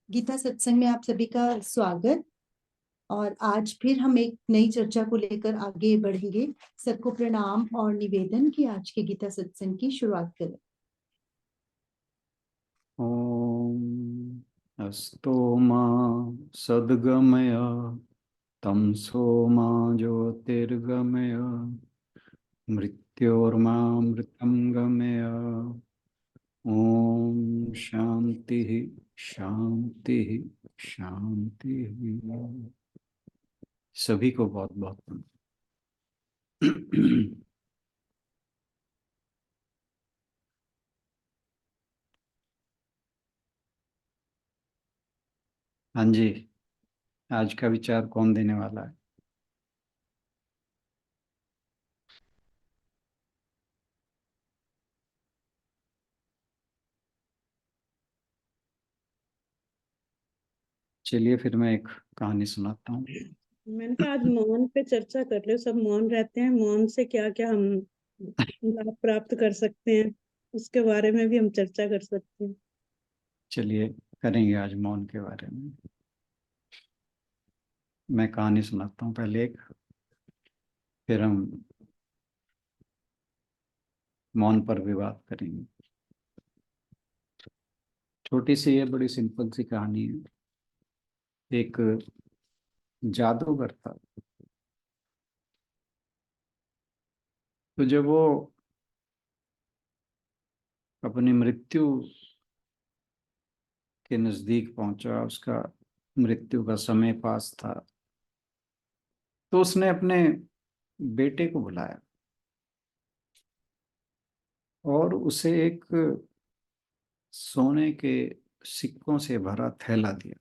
गीता सत्संग में आप सभी का स्वागत। और आज फिर हम एक नई चर्चा को लेकर आगे बढ़ेंगे। सबको प्रणाम और निवेदन कि आज के गीता सत्संग की शुरुआत करें। ओम अस्तो मा सद्गमय तमसो मा ज्योतिर्गमय मृत्योर्मामृतं गमय। ओम शांति शांति शांति। सभी को बहुत बहुत प्रणाम। हाँ जी, आज का विचार कौन देने वाला है? चलिए फिर मैं एक कहानी सुनाता हूँ। मैंने कहा आज मौन पे चर्चा कर लो। सब मौन रहते हैं, मौन से क्या क्या हम लाभ प्राप्त कर सकते हैं उसके बारे में भी हम चर्चा कर सकते हैं। चलिए करेंगे आज मौन के बारे में। मैं कहानी सुनाता हूँ पहले एक, फिर हम मौन पर भी बात करेंगे। छोटी सी है, बड़ी सिंपल सी कहानी है। एक जादूगर था। तो जब वो अपनी मृत्यु के नजदीक पहुंचा, उसका मृत्यु का समय पास था, तो उसने अपने बेटे को बुलाया और उसे एक सोने के सिक्कों से भरा थैला दिया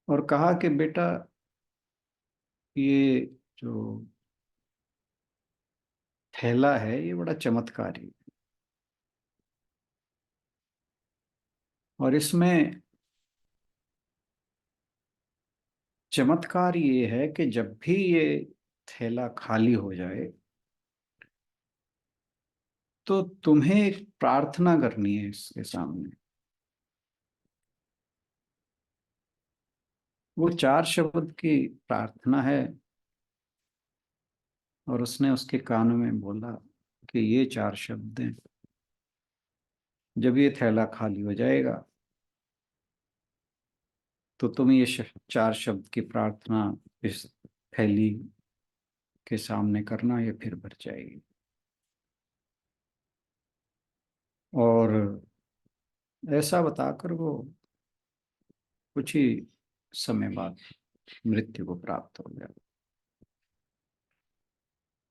और कहा कि बेटा, ये जो थैला है ये बड़ा चमत्कारी है और इसमें चमत्कार ये है कि जब भी ये थैला खाली हो जाए तो तुम्हें एक प्रार्थना करनी है इसके सामने। वो 4 शब्द की प्रार्थना है और उसने उसके कान में बोला कि ये 4 शब्द हैं। जब ये थैला खाली हो जाएगा तो तुम ये 4 शब्द की प्रार्थना इस थैली के सामने करना, ये फिर भर जाएगी। और ऐसा बताकर वो कुछ ही समय बाद मृत्यु को प्राप्त हो गया।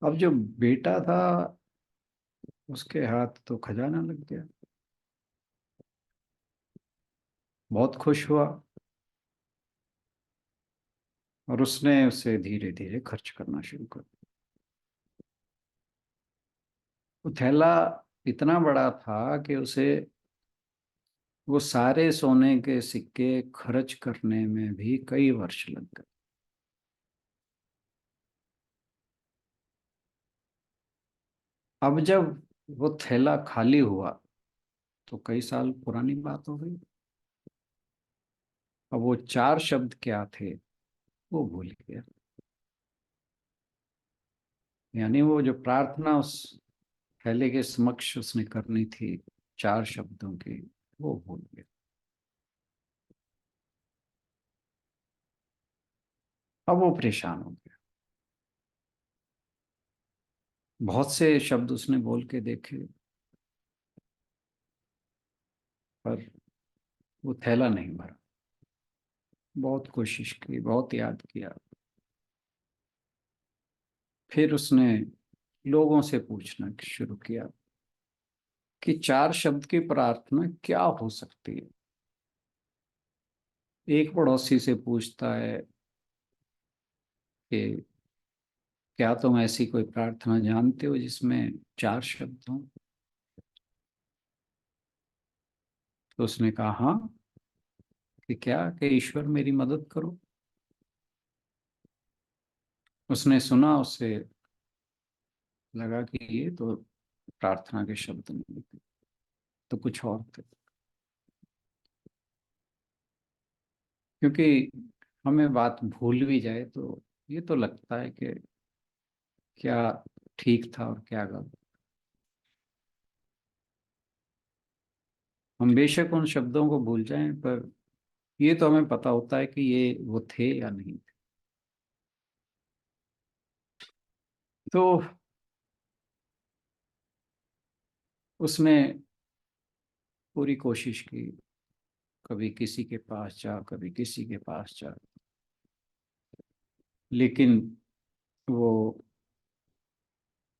अब जो बेटा था उसके हाथ तो खजाना लग गया, बहुत खुश हुआ और उसने उसे धीरे धीरे खर्च करना शुरू कर दिया। वो थैला इतना बड़ा था कि उसे वो सारे सोने के सिक्के खर्च करने में भी कई वर्ष लग गए। अब जब वो थैला खाली हुआ तो कई साल पुरानी बात हो गई। अब वो 4 शब्द क्या थे वो भूल गया। यानी वो जो प्रार्थना उस थैले के समक्ष उसने करनी थी 4 शब्दों की, वो भूल गया। अब वो परेशान हो गया। बहुत से शब्द उसने बोल के देखे पर वो थैला नहीं भरा। बहुत कोशिश की, बहुत याद किया। फिर उसने लोगों से पूछना शुरू किया कि 4 शब्द की प्रार्थना क्या हो सकती है। एक पड़ोसी से पूछता है कि क्या तुम ऐसी कोई प्रार्थना जानते हो जिसमें 4 शब्द हों। तो उसने कहा हाँ, कि क्या, कि ईश्वर मेरी मदद करो। उसने सुना, उससे लगा कि ये तो प्रार्थना के शब्द नहीं थे, तो कुछ और थे। क्योंकि हमें बात भूल भी जाए तो ये तो लगता है कि क्या ठीक था और क्या गलत। हम बेशक उन शब्दों को भूल जाएं, पर ये तो हमें पता होता है कि ये वो थे या नहीं थे। तो उसने पूरी कोशिश की, कभी किसी के पास जा, कभी किसी के पास जा, लेकिन वो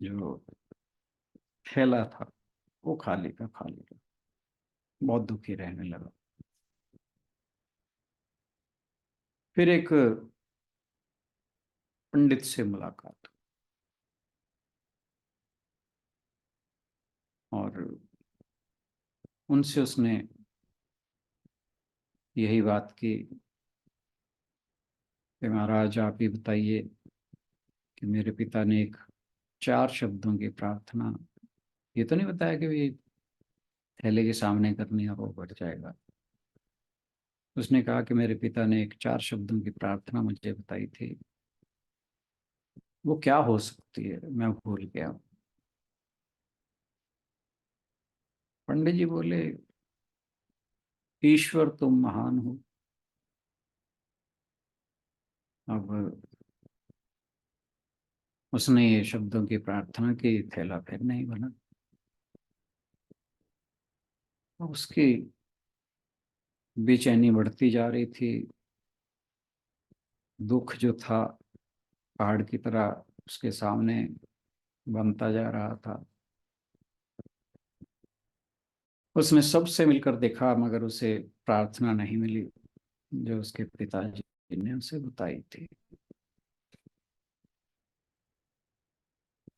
जो थैला था वो खाली का खाली का। बहुत दुखी रहने लगा। फिर एक पंडित से मुलाकात, और उनसे उसने यही बात की कि महाराज आप ही बताइए कि मेरे पिता ने एक 4 शब्दों की प्रार्थना, ये तो नहीं बताया कि भी थैले के सामने करनी और वो बढ़ जाएगा। उसने कहा कि मेरे पिता ने एक 4 शब्दों की प्रार्थना मुझे बताई थी, वो क्या हो सकती है, मैं भूल गया हूँ। पंडित जी बोले, ईश्वर तुम महान हो। अब उसने ये शब्दों की प्रार्थना की, थैला फिर नहीं बना। उसकी बेचैनी बढ़ती जा रही थी। दुख जो था पहाड़ की तरह उसके सामने बनता जा रहा था। उसने सबसे मिलकर देखा, मगर उसे प्रार्थना नहीं मिली जो उसके पिताजी ने उसे बताई थी।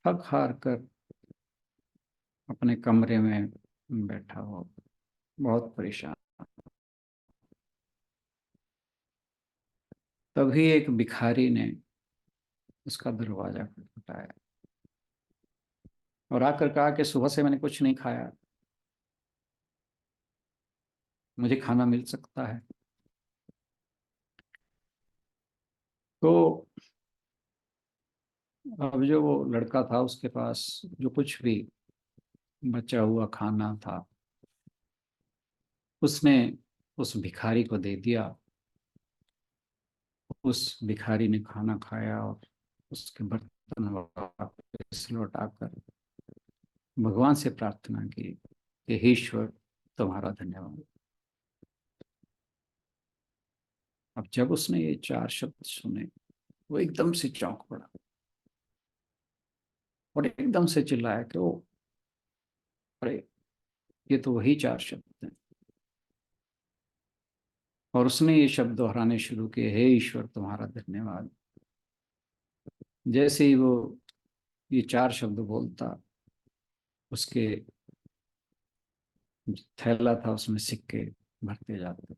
थक हार कर अपने कमरे में बैठा हो, बहुत परेशान। तभी एक भिखारी ने उसका दरवाजा खटखटाया और आकर कहा कि सुबह से मैंने कुछ नहीं खाया, मुझे खाना मिल सकता है। तो अब जो वो लड़का था उसके पास जो कुछ भी बचा हुआ खाना था उसने उस भिखारी को दे दिया। उस भिखारी ने खाना खाया और उसके बर्तन वापस लौटाकर भगवान से प्रार्थना की कि हे ईश्वर तुम्हारा धन्यवाद। अब जब उसने ये 4 शब्द सुने, वो एकदम से चौंक पड़ा और एकदम से चिल्लाया कि ओ, अरे ये तो वही 4 शब्द हैं। और उसने ये शब्द दोहराने शुरू किए, हे ईश्वर तुम्हारा धन्यवाद। जैसे ही वो ये 4 शब्द बोलता, उसके थैला था उसमें सिक्के भरते जाते।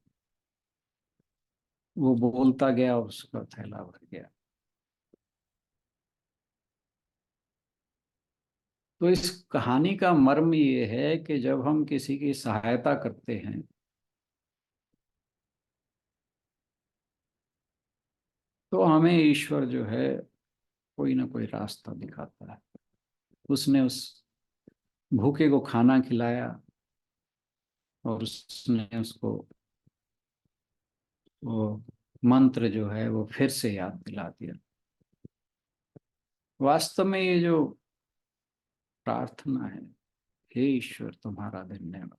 वो बोलता गया और उसका थैला भर गया। तो इस कहानी का मर्म ये है कि जब हम किसी की सहायता करते हैं तो हमें ईश्वर जो है कोई ना कोई रास्ता दिखाता है। उसने उस भूखे को खाना खिलाया और उसने उसको वो मंत्र जो है वो फिर से याद दिला दिया। वास्तव में ये जो प्रार्थना है, हे ईश्वर तुम्हारा धन्यवाद,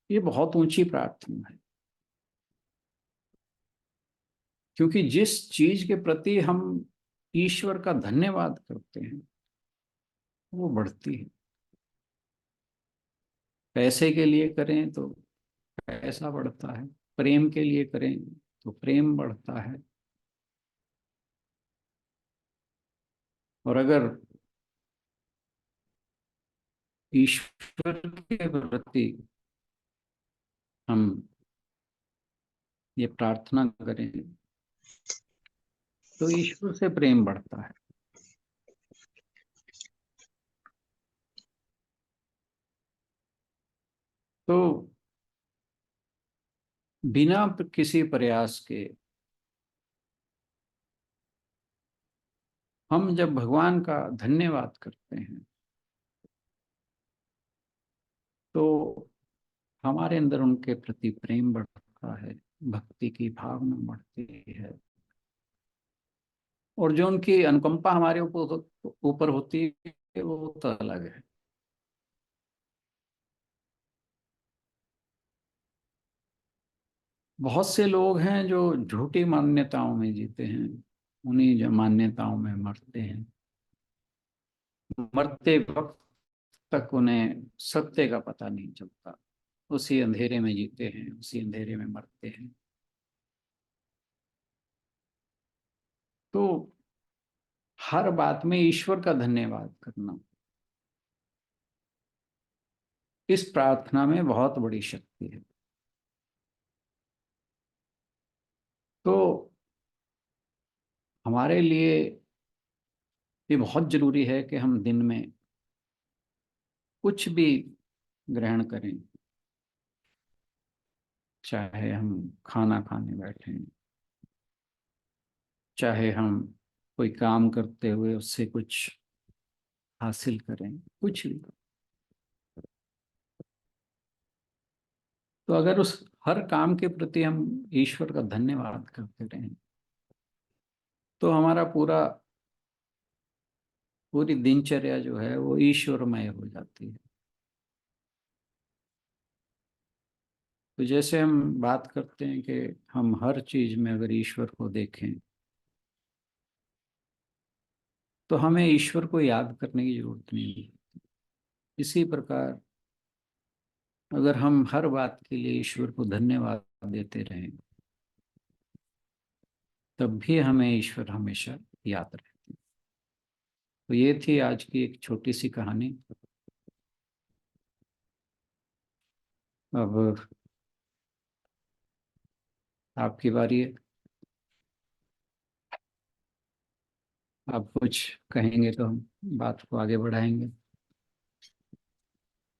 ये बहुत ऊंची प्रार्थना है। क्योंकि जिस चीज के प्रति हम ईश्वर का धन्यवाद करते हैं वो बढ़ती है। पैसे के लिए करें तो पैसा बढ़ता है, प्रेम के लिए करें तो प्रेम बढ़ता है। और अगर ईश्वर के प्रति हम ये प्रार्थना करें तो ईश्वर से प्रेम बढ़ता है। तो बिना किसी प्रयास के हम जब भगवान का धन्यवाद करते हैं तो हमारे अंदर उनके प्रति प्रेम बढ़ता है, भक्ति की भावना बढ़ती है, और जो उनकी अनुकंपा हमारे ऊपर होती है वो तो अलग है। बहुत से लोग हैं जो झूठी मान्यताओं में जीते हैं, उन्हीं जो मान्यताओं में मरते हैं। मरते वक्त तक उन्हें सत्य का पता नहीं चलता, उसी अंधेरे में जीते हैं, उसी अंधेरे में मरते हैं। तो हर बात में ईश्वर का धन्यवाद करना, इस प्रार्थना में बहुत बड़ी शक्ति है। तो हमारे लिए ये बहुत जरूरी है कि हम दिन में कुछ भी ग्रहण करें, चाहे हम खाना खाने बैठें, चाहे हम कोई काम करते हुए उससे कुछ हासिल करें, कुछ भी। तो अगर उस हर काम के प्रति हम ईश्वर का धन्यवाद करते रहें तो हमारा पूरी दिनचर्या जो है वो ईश्वरमय हो जाती है। तो जैसे हम बात करते हैं कि हम हर चीज में अगर ईश्वर को देखें तो हमें ईश्वर को याद करने की जरूरत नहीं है। इसी प्रकार अगर हम हर बात के लिए ईश्वर को धन्यवाद देते रहें तब भी हमें ईश्वर हमेशा याद रहते हैं। तो ये थी आज की एक छोटी सी कहानी। अब आपकी बारी है, आप कुछ कहेंगे तो हम बात को आगे बढ़ाएंगे।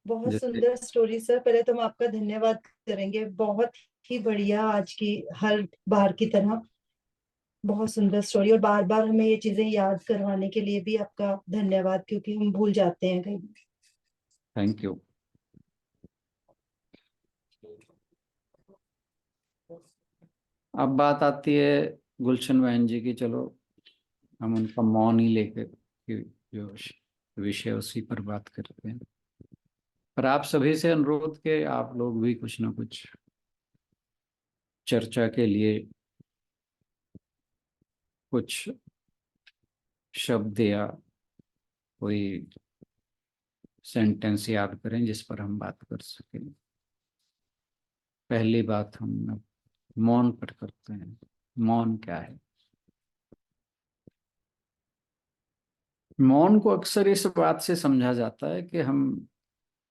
बहुत जैसे सुंदर स्टोरी सर। पहले तो हम आपका धन्यवाद करेंगे, बहुत ही बढ़िया आज की हर बार की तरह बहुत सुंदर स्टोरी, और बार बार हमें ये चीजें याद करवाने के लिए भी आपका धन्यवाद, क्योंकि हम भूल जाते हैं कहीं। Thank you. अब बात आती है गुलशन बहन जी की। चलो हम उनका मौन ही लेकर कि जो विषय उसी पर बात करते हैं। पर आप सभी से अनुरोध के आप लोग भी कुछ ना कुछ चर्चा के लिए कुछ शब्द या कोई सेंटेंस याद करें जिस पर हम बात कर सकें। पहली बात हम मौन पर करते हैं। मौन क्या है? मौन को अक्सर इस बात से समझा जाता है कि हम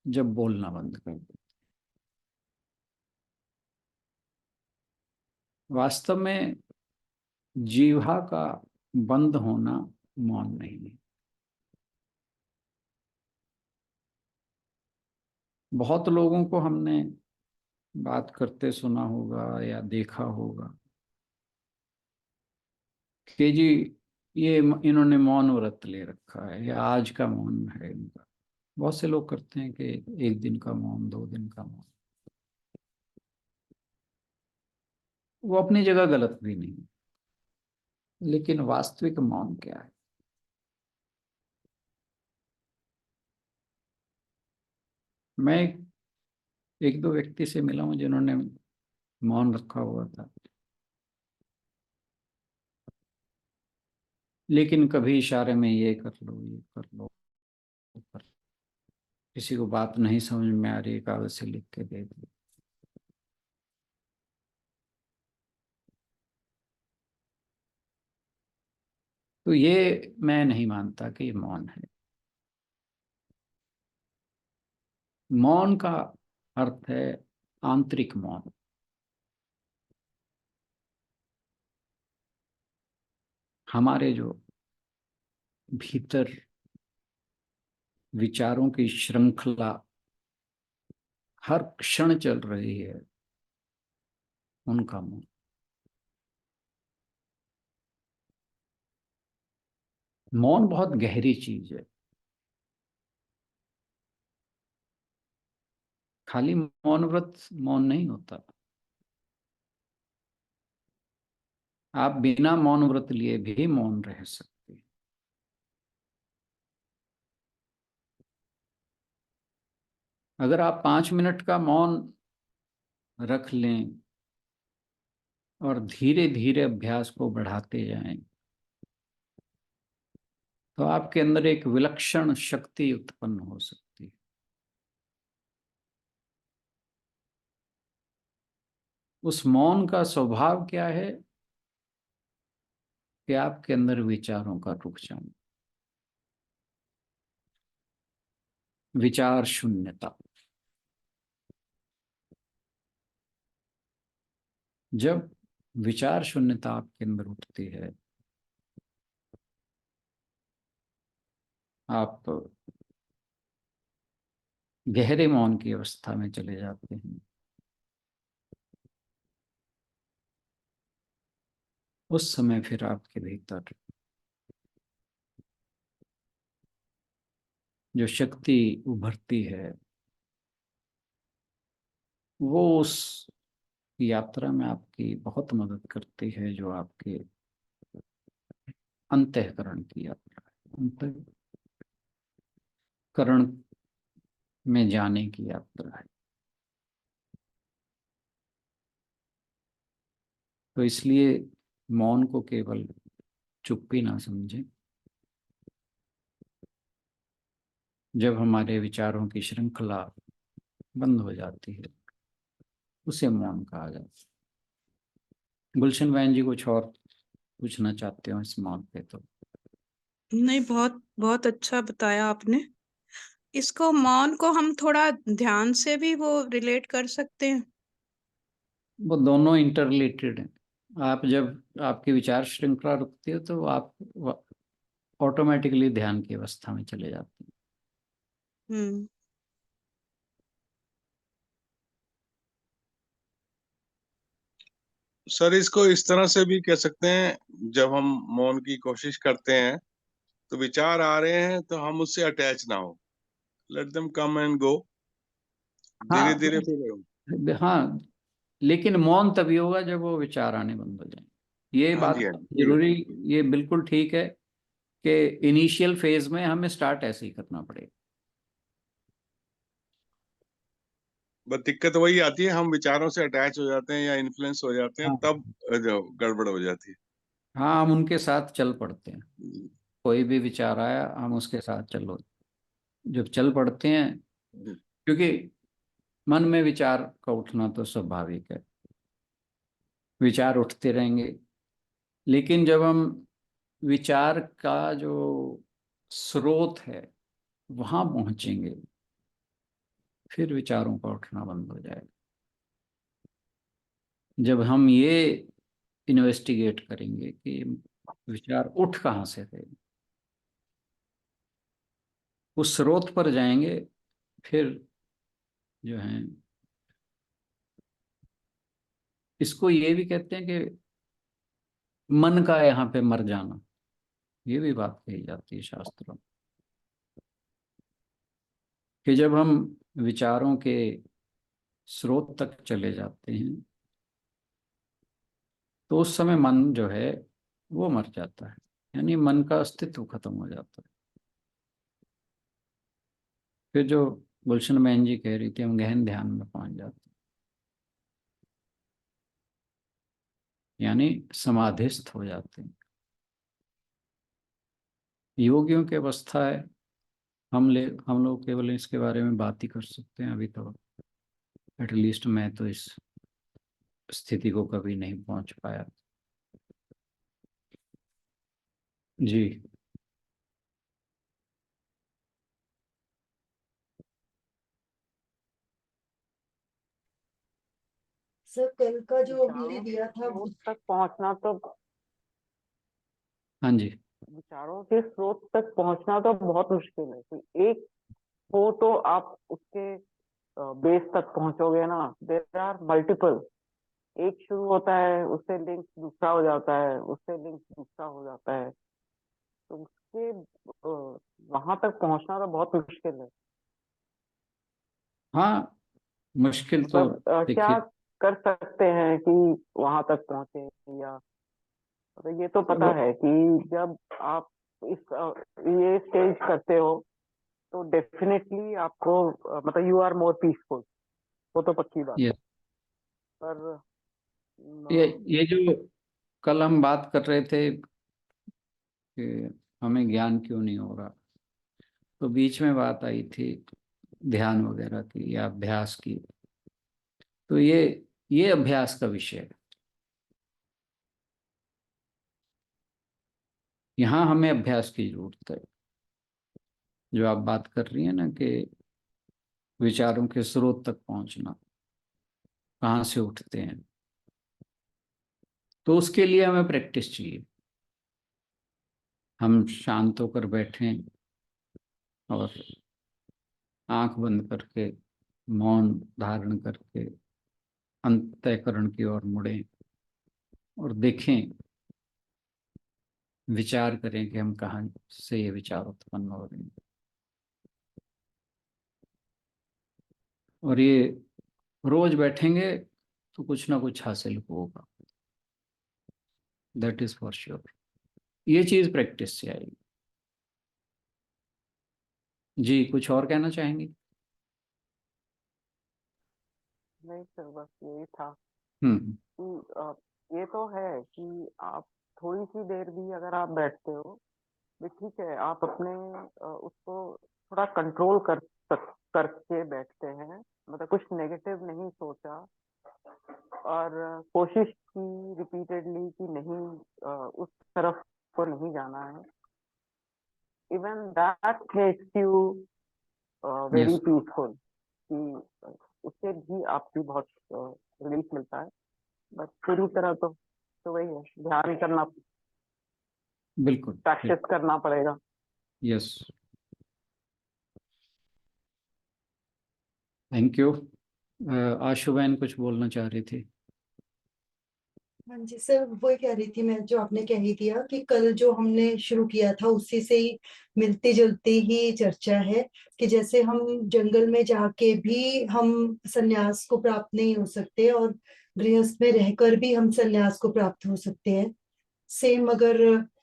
जब बोलना बंद कर दें। वास्तव में जीवा का बंद होना मौन नहीं है। बहुत लोगों को हमने बात करते सुना होगा या देखा होगा कि जी ये इन्होंने मौन व्रत ले रखा है या आज का मौन है इनका। बहुत से लोग करते हैं कि एक दिन का मौन, 2 दिन का मौन। वो अपनी जगह गलत भी नहीं, लेकिन वास्तविक मौन क्या है? मैं एक दो व्यक्ति से मिला हूं जिन्होंने मौन रखा हुआ था, लेकिन कभी इशारे में ये कर लो, ये कर लो, वो कर लो। किसी को बात नहीं समझ में आ रही, कागज से लिख के दे दी। तो ये मैं नहीं मानता कि ये मौन है। मौन का अर्थ है आंतरिक मौन। हमारे जो भीतर विचारों की श्रृंखला हर क्षण चल रही है, उनका मौन। मौन बहुत गहरी चीज है। खाली मौन व्रत मौन नहीं होता। आप बिना मौन व्रत लिए भी मौन रह सकते हैं। अगर आप 5 मिनट का मौन रख लें और धीरे धीरे अभ्यास को बढ़ाते जाएं, तो आपके अंदर एक विलक्षण शक्ति उत्पन्न हो सकती है। उस मौन का स्वभाव क्या है कि आपके अंदर विचारों का रुक जाना, विचार शून्यता। जब विचार शून्यता आपके अंदर उठती है, आप गहरे मौन की अवस्था में चले जाते हैं। उस समय फिर आपके भीतर जो शक्ति उभरती है, वो उस यात्रा में आपकी बहुत मदद करती है, जो आपके अंतःकरण की यात्रा है, अंतःकरण में जाने की यात्रा है। तो इसलिए मौन को केवल चुप्पी ना समझें। जब हमारे विचारों की श्रृंखला बंद हो जाती है, उसे मौन कहा जाता है। गुलशन बहन जी कुछ और पूछना चाहते हो इस मौन पे? तो नहीं, बहुत बहुत अच्छा बताया आपने। इसको मौन को हम थोड़ा ध्यान से भी वो रिलेट कर सकते हैं। वो दोनों इंटर रिलेटेड हैं। आप जब आपकी विचार श्रृंखला रुकती है, तो आप ऑटोमेटिकली ध्यान की अवस्था में चले जाते हैं। हम्म। सर इसको इस तरह से भी कह सकते हैं, जब हम मौन की कोशिश करते हैं तो विचार आ रहे हैं तो हम उससे अटैच ना हो, let them come and go, धीरे हाँ धीरे फिर। हाँ, लेकिन मौन तभी होगा जब वो विचार आने बंद हो जाए। ये हाँ बात जी, हाँ जी। जरूरी, ये बिल्कुल ठीक है कि इनिशियल फेज में हमें स्टार्ट ऐसे ही करना पड़ेगा। बस दिक्कत वही आती है, हम विचारों से अटैच हो जाते हैं या इन्फ्लुएंस हो जाते हैं, हाँ तब जो गड़बड़ हो जाती है। हाँ, हम उनके साथ चल पड़ते हैं। कोई भी विचार आया, हम उसके साथ चलो, जब चल पड़ते हैं। क्योंकि मन में विचार का उठना तो स्वाभाविक है, विचार उठते रहेंगे। लेकिन जब हम विचार का जो स्रोत है वहां पहुंचेंगे, फिर विचारों का उठना बंद हो जाएगा। जब हम ये इन्वेस्टिगेट करेंगे कि विचार उठ कहाँ से थे, उस स्रोत पर जाएंगे, फिर जो है, इसको ये भी कहते हैं कि मन का यहाँ पे मर जाना। ये भी बात कही जाती है शास्त्रों में कि जब हम विचारों के स्रोत तक चले जाते हैं, तो उस समय मन जो है वो मर जाता है, यानी मन का अस्तित्व खत्म हो जाता है। फिर जो गुलशन बहन जी कह रही थी, हम गहन ध्यान में पहुंच जाते हैं, यानी समाधिस्थ हो जाते हैं। योगियों की अवस्था है, हम लोग केवल इसके बारे में बात ही कर सकते हैं। अभी तो एटलीस्ट मैं तो इस स्थिति को कभी नहीं पहुंच पाया। जी। सर कल का जो हमने विचारों दिया के था स्रोत तक पहुंचना तो हाँ जी। विचारों के स्रोत तक पहुंचना तो बहुत मुश्किल है। कोई एक हो तो आप उसके बेस तक पहुंचोगे ना, देयर आर मल्टीपल। एक शुरू होता है, उससे लिंक दूसरा हो जाता है, उससे लिंक दूसरा हो जाता है, तो उसके वहां तक पहुंचना तो बहुत मुश्किल है। हाँ, मुश्किल तो मतलब क्या देखिए, कर सकते हैं कि वहां तक पहुंचे, या तो ये तो पता वो है कि जब आप इस ये स्टेज करते हो तो डेफिनेटली आपको मतलब यू आर मोर पीसफुल, वो तो पक्की बात ये है। पर ये न, ये जो कल हम बात कर रहे थे कि हमें ज्ञान क्यों नहीं हो रहा, तो बीच में बात आई थी ध्यान वगैरह की या अभ्यास की। तो ये अभ्यास का विषय है। यहाँ हमें अभ्यास की जरूरत है। जो आप बात कर रही है ना कि विचारों के स्रोत तक पहुंचना, कहाँ से उठते हैं, तो उसके लिए हमें प्रैक्टिस चाहिए। हम शांत होकर बैठें और आंख बंद करके मौन धारण करके अंतःकरण की ओर मुड़ें और देखें, विचार करें कि हम कहाँ से ये विचार उत्पन्न हो रहे हैं। और ये रोज बैठेंगे तो कुछ ना कुछ हासिल होगा, दैट इज फॉर श्योर। ये चीज प्रैक्टिस से आएगी। जी, कुछ और कहना चाहेंगे? नहीं सर, बस यही था हम्म। कि ये तो है कि आप थोड़ी सी देर भी अगर आप बैठते हो भी ठीक है, आप अपने उसको थोड़ा कंट्रोल करके बैठते हैं, मतलब कुछ नेगेटिव नहीं सोचा, और कोशिश की रिपीटेडली कि नहीं उस तरफ को नहीं जाना है। Even that makes you very yes, peaceful, कि उससे भी आपकी बहुत रिलीफ मिलता है। बस पूरी तरह तो वही है, ध्यान करना, बिल्कुल प्रैक्टिस बिल्कुल। करना पड़ेगा। Yes, thank you. आशुबैन कुछ बोलना चाह रही थी। हाँ जी सर, वही कह रही थी मैं, जो आपने कह ही दिया कि कल जो हमने शुरू किया था उसी से ही मिलती जुलती ही चर्चा है। कि जैसे हम जंगल में जाके भी हम संन्यास को प्राप्त नहीं हो सकते, और गृहस्थ में रहकर भी हम संन्यास को प्राप्त हो सकते हैं। सेम अगर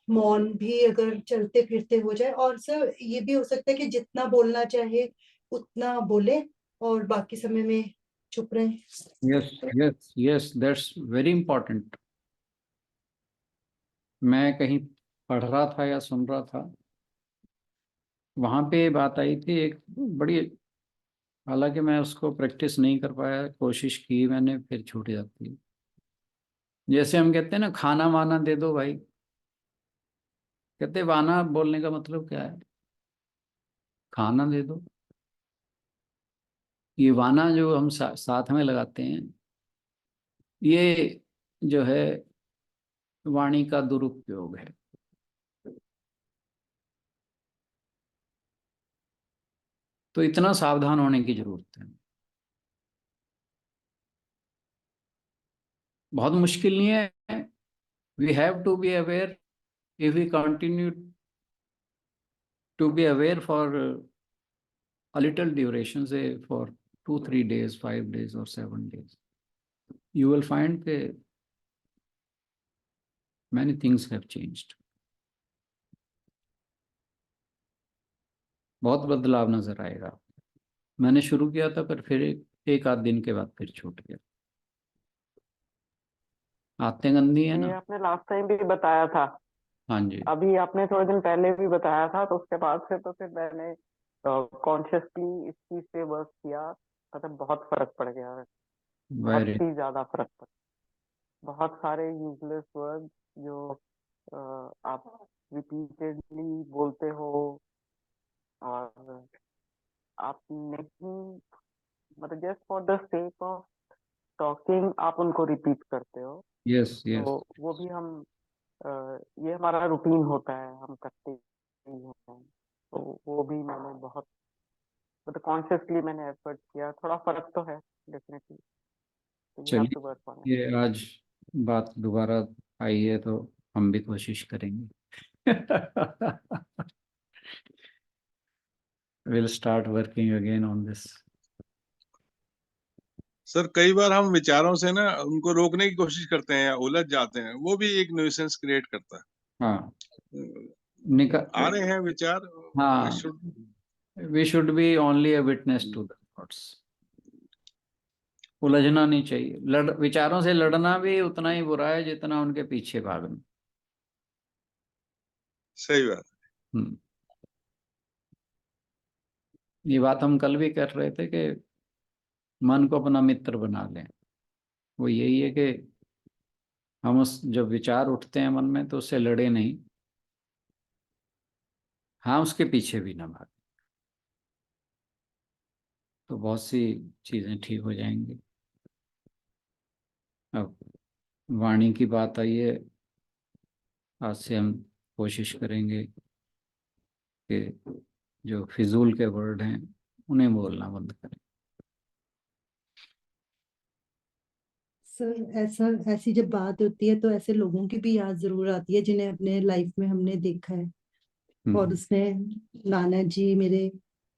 मौन भी अगर चलते फिरते हो जाए, और सर ये भी हो सकता है कि जितना बोलना चाहे उतना बोले और बाकी समय में चुप रहे। Yes yes yes, that's very important. मैं कहीं पढ़ रहा था या सुन रहा था, वहां पे बात आई थी एक बड़ी, हालांकि मैं उसको प्रैक्टिस नहीं कर पाया, कोशिश की मैंने, फिर छूट जाती है। जैसे हम कहते हैं ना, खाना वाना दे दो भाई, कहते वाना बोलने का मतलब क्या है? खाना दे दो। ये वाना जो हम साथ में लगाते हैं, ये जो है वाणी का दुरुपयोग है। तो इतना सावधान होने की जरूरत है। बहुत मुश्किल नहीं है। We have to be aware. If we continue to be aware for a little duration, say for 2 3 days, 5 days or 7 days, you will find that many things have changed. बहुत बदलाव नजर आएगा। मैंने शुरू किया था, पर फिर एक आध दिन के बाद फिर छूट गया। आदतें गंदी है ये ना। आपने लास्ट टाइम भी बताया था, हाँ जी। अभी आपने थोड़े दिन पहले भी बताया था, तो उसके बाद से तो फिर मैंने कॉन्शियसली इस चीज पे वर्क किया, मतलब बहुत फर्क पड़ गया है, बहुत वेरी। ही ज्यादा फर्क पड़, बहुत सारे यूजलेस वर्ड जो आप रिपीटेडली बोलते हो, और आप नहीं, मतलब just for the sake of talking आप उनको रिपीट करते हो, यस यस। तो वो भी हम अ, ये हमारा रूटीन होता है, हम करते ही होते हैं, तो वो भी मैंने बहुत, मतलब कॉन्शियसली मैंने एफर्ट किया, थोड़ा फर्क तो है definitely. So you have to चलिए, work on it. ये आज बात दोबारा आई है तो हम भी कोशिश करेंगे। We'll start working again on this. Sir कई बार हम विचारों से ना उनको रोकने की कोशिश करते हैं या उलझ जाते हैं, वो भी एक न्यूसेंस क्रिएट करता है। हाँ, आ रहे हैं विचार, हाँ, we should be only a witness to the thoughts. उलझना नहीं चाहिए। विचारों से लड़ना भी उतना ही बुरा है जितना उनके पीछे भागना। सही बात। ये बात हम कल भी कर रहे थे कि मन को अपना मित्र बना लें। वो यही है कि हम जब विचार उठते हैं मन में तो उससे लड़े नहीं, हाँ उसके पीछे भी ना भागे, तो बहुत सी चीजें ठीक हो जाएंगी। अब वाणी की बात आई है, आज से हम कोशिश करेंगे कि जो फिजूल के वर्ड हैं उन्हें बोलना बंद करें। सर ऐसी जब बात होती है तो ऐसे लोगों की भी याद जरूर आती है जिन्हें अपने लाइफ में हमने देखा है। और उसमें नाना जी मेरे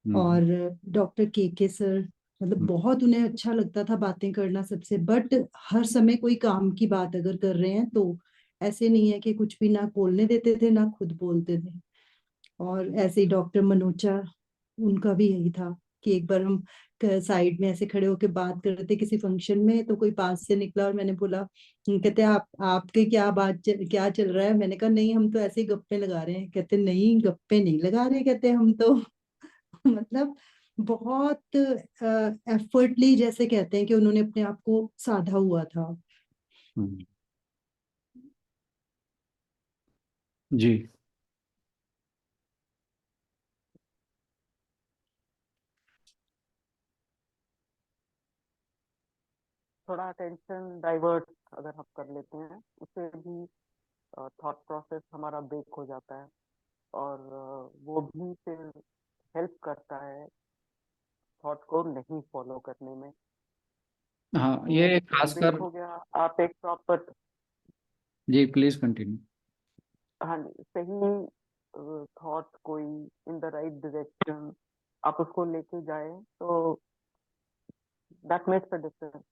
और डॉक्टर के सर, मतलब बहुत उन्हें अच्छा लगता था बातें करना सबसे। बट हर समय कोई काम की बात अगर कर रहे हैं तो ऐसे नहीं है कि कुछ भी ना बोलने देते थे ना खुद बोलते थे। और ऐसे ही डॉक्टर मनोचा, उनका भी यही था कि एक बार हम साइड में ऐसे खड़े होकर बात कर रहे थे किसी फंक्शन में, तो कोई पास से निकला और मैंने बोला, कहते आपके क्या चल रहा है? मैंने कहा नहीं, हम तो ऐसे ही गप्पे लगा रहे हैं। कहते नहीं, गप्पे नहीं लगा रहे, कहते हम तो मतलब बहुत एफर्टली, जैसे कहते हैं कि उन्होंने अपने आप को साधा हुआ था। जी, थोड़ा अटेंशन डाइवर्ट अगर हम कर लेते हैं, उससे भी थॉट प्रोसेस हमारा ब्रेक हो जाता है और वो भी फिर हेल्प करता है थॉट को नहीं फॉलो करने में। हाँ, तो ये ब्रेक खासकर। हो गया, आप एक प्रॉपर, जी प्लीज कंटिन्यू। हाँ जी, सही थॉट कोई इन द राइट डायरेक्शन आप उसको लेके जाए तो that makes a difference.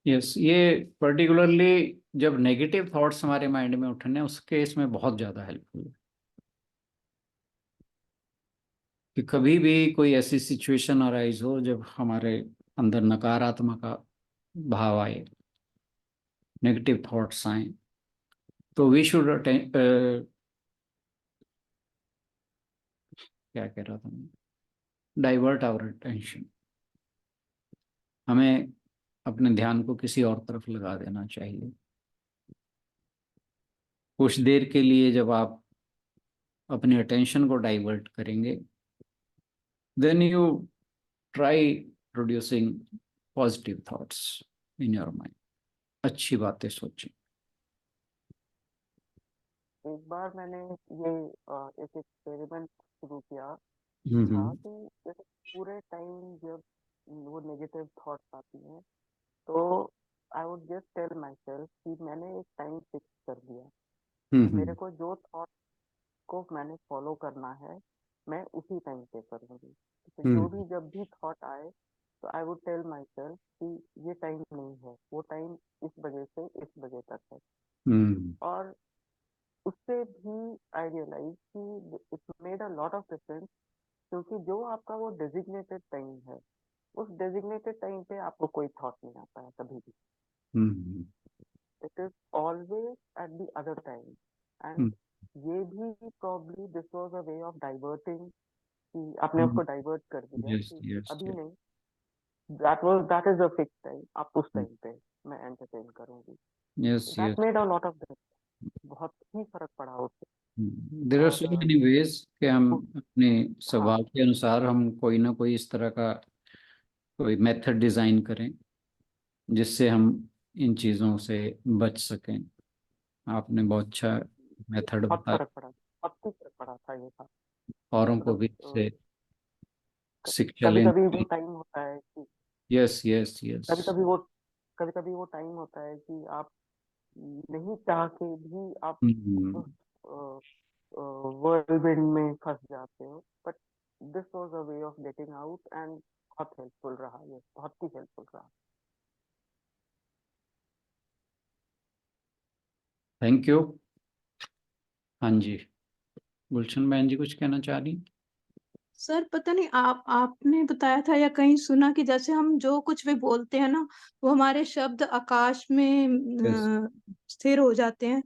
Yes, ये पर्टिकुलरली जब नेगेटिव थॉट्स हमारे माइंड में उठने, उस केस में बहुत ज़्यादा हेल्पफुल है कि कभी भी कोई ऐसी सिचुएशन अराइज हो जब हमारे अंदर नकारात्मक भाव आए, नेगेटिव थॉट्स आए, तो वी शुड क्या कह रहा था मैं, डाइवर्ट आवर अटेंशन। हमें अपने ध्यान को किसी और तरफ लगा देना चाहिए। कुछ देर के लिए जब आप अपने अटेंशन को डाइवर्ट करेंगे, then you try producing positive thoughts in your mind. अच्छी बातें सोचें। एक बार मैंने ये एक एक्सपेरिमेंट शुरू किया था कि जैसे पूरे टाइम जब वो नेगेटिव थॉट्स आती हैं तो I would just tell myself कि मैंने एक टाइम फिक्स कर दिया, मेरे को जो थॉट को मैंने फॉलो करना है मैं उसी टाइम पे करूँगी। तो जो भी जब भी थॉट आए तो I would tell myself कि ये टाइम नहीं है, वो टाइम इस बजे से इस बजे तक है। और उससे भी आई रियलाइज कि it made a lot of difference, क्योंकि जो आपका वो डेजिग्नेटेड टाइम है, उस डेजिग्नेटेड टाइम पे आपको कोई थॉट नहीं आता है कभी भी। It is always at the other time. And ये भी probably this was a way of diverting, कि आपने उसको डाइवर्ट कर दिया कि अभी नहीं, that is a fix time, आप उस टाइम पे मैं एंटरटेन करूंगी। That made a lot of difference, बहुत ही फर्क पड़ा उससे। There are so many ways कि हम अपने स्वभाव के अनुसार हम कोई ना कोई इस तरह का कोई मेथड डिजाइन करें जिससे हम इन चीजों से बच सकें। आपने बहुत अच्छा मेथड बहुत बताया, फर्क पड़ा, बहुत ही फर्क पड़ा था ये था। औरों को मतलब भी इससे शिक्षा कभी लेनी कभी वो चाहिए। टाइम होता है कि यस यस यस। कभी कभी वो टाइम होता है कि आप नहीं चाह के भी आप उस whirlwind में फंस जाते हो, but this was a way of getting out and बहुत हेल्पफुल रहा, ये बहुत ही हेल्पफुल रहा। Thank you. हाँ जी, गुलशन बहन जी कुछ कहना चाह रही? सर पता नहीं आपने बताया था या कहीं सुना कि जैसे हम जो कुछ भी बोलते हैं ना, वो हमारे शब्द आकाश में यस। स्थिर हो जाते हैं।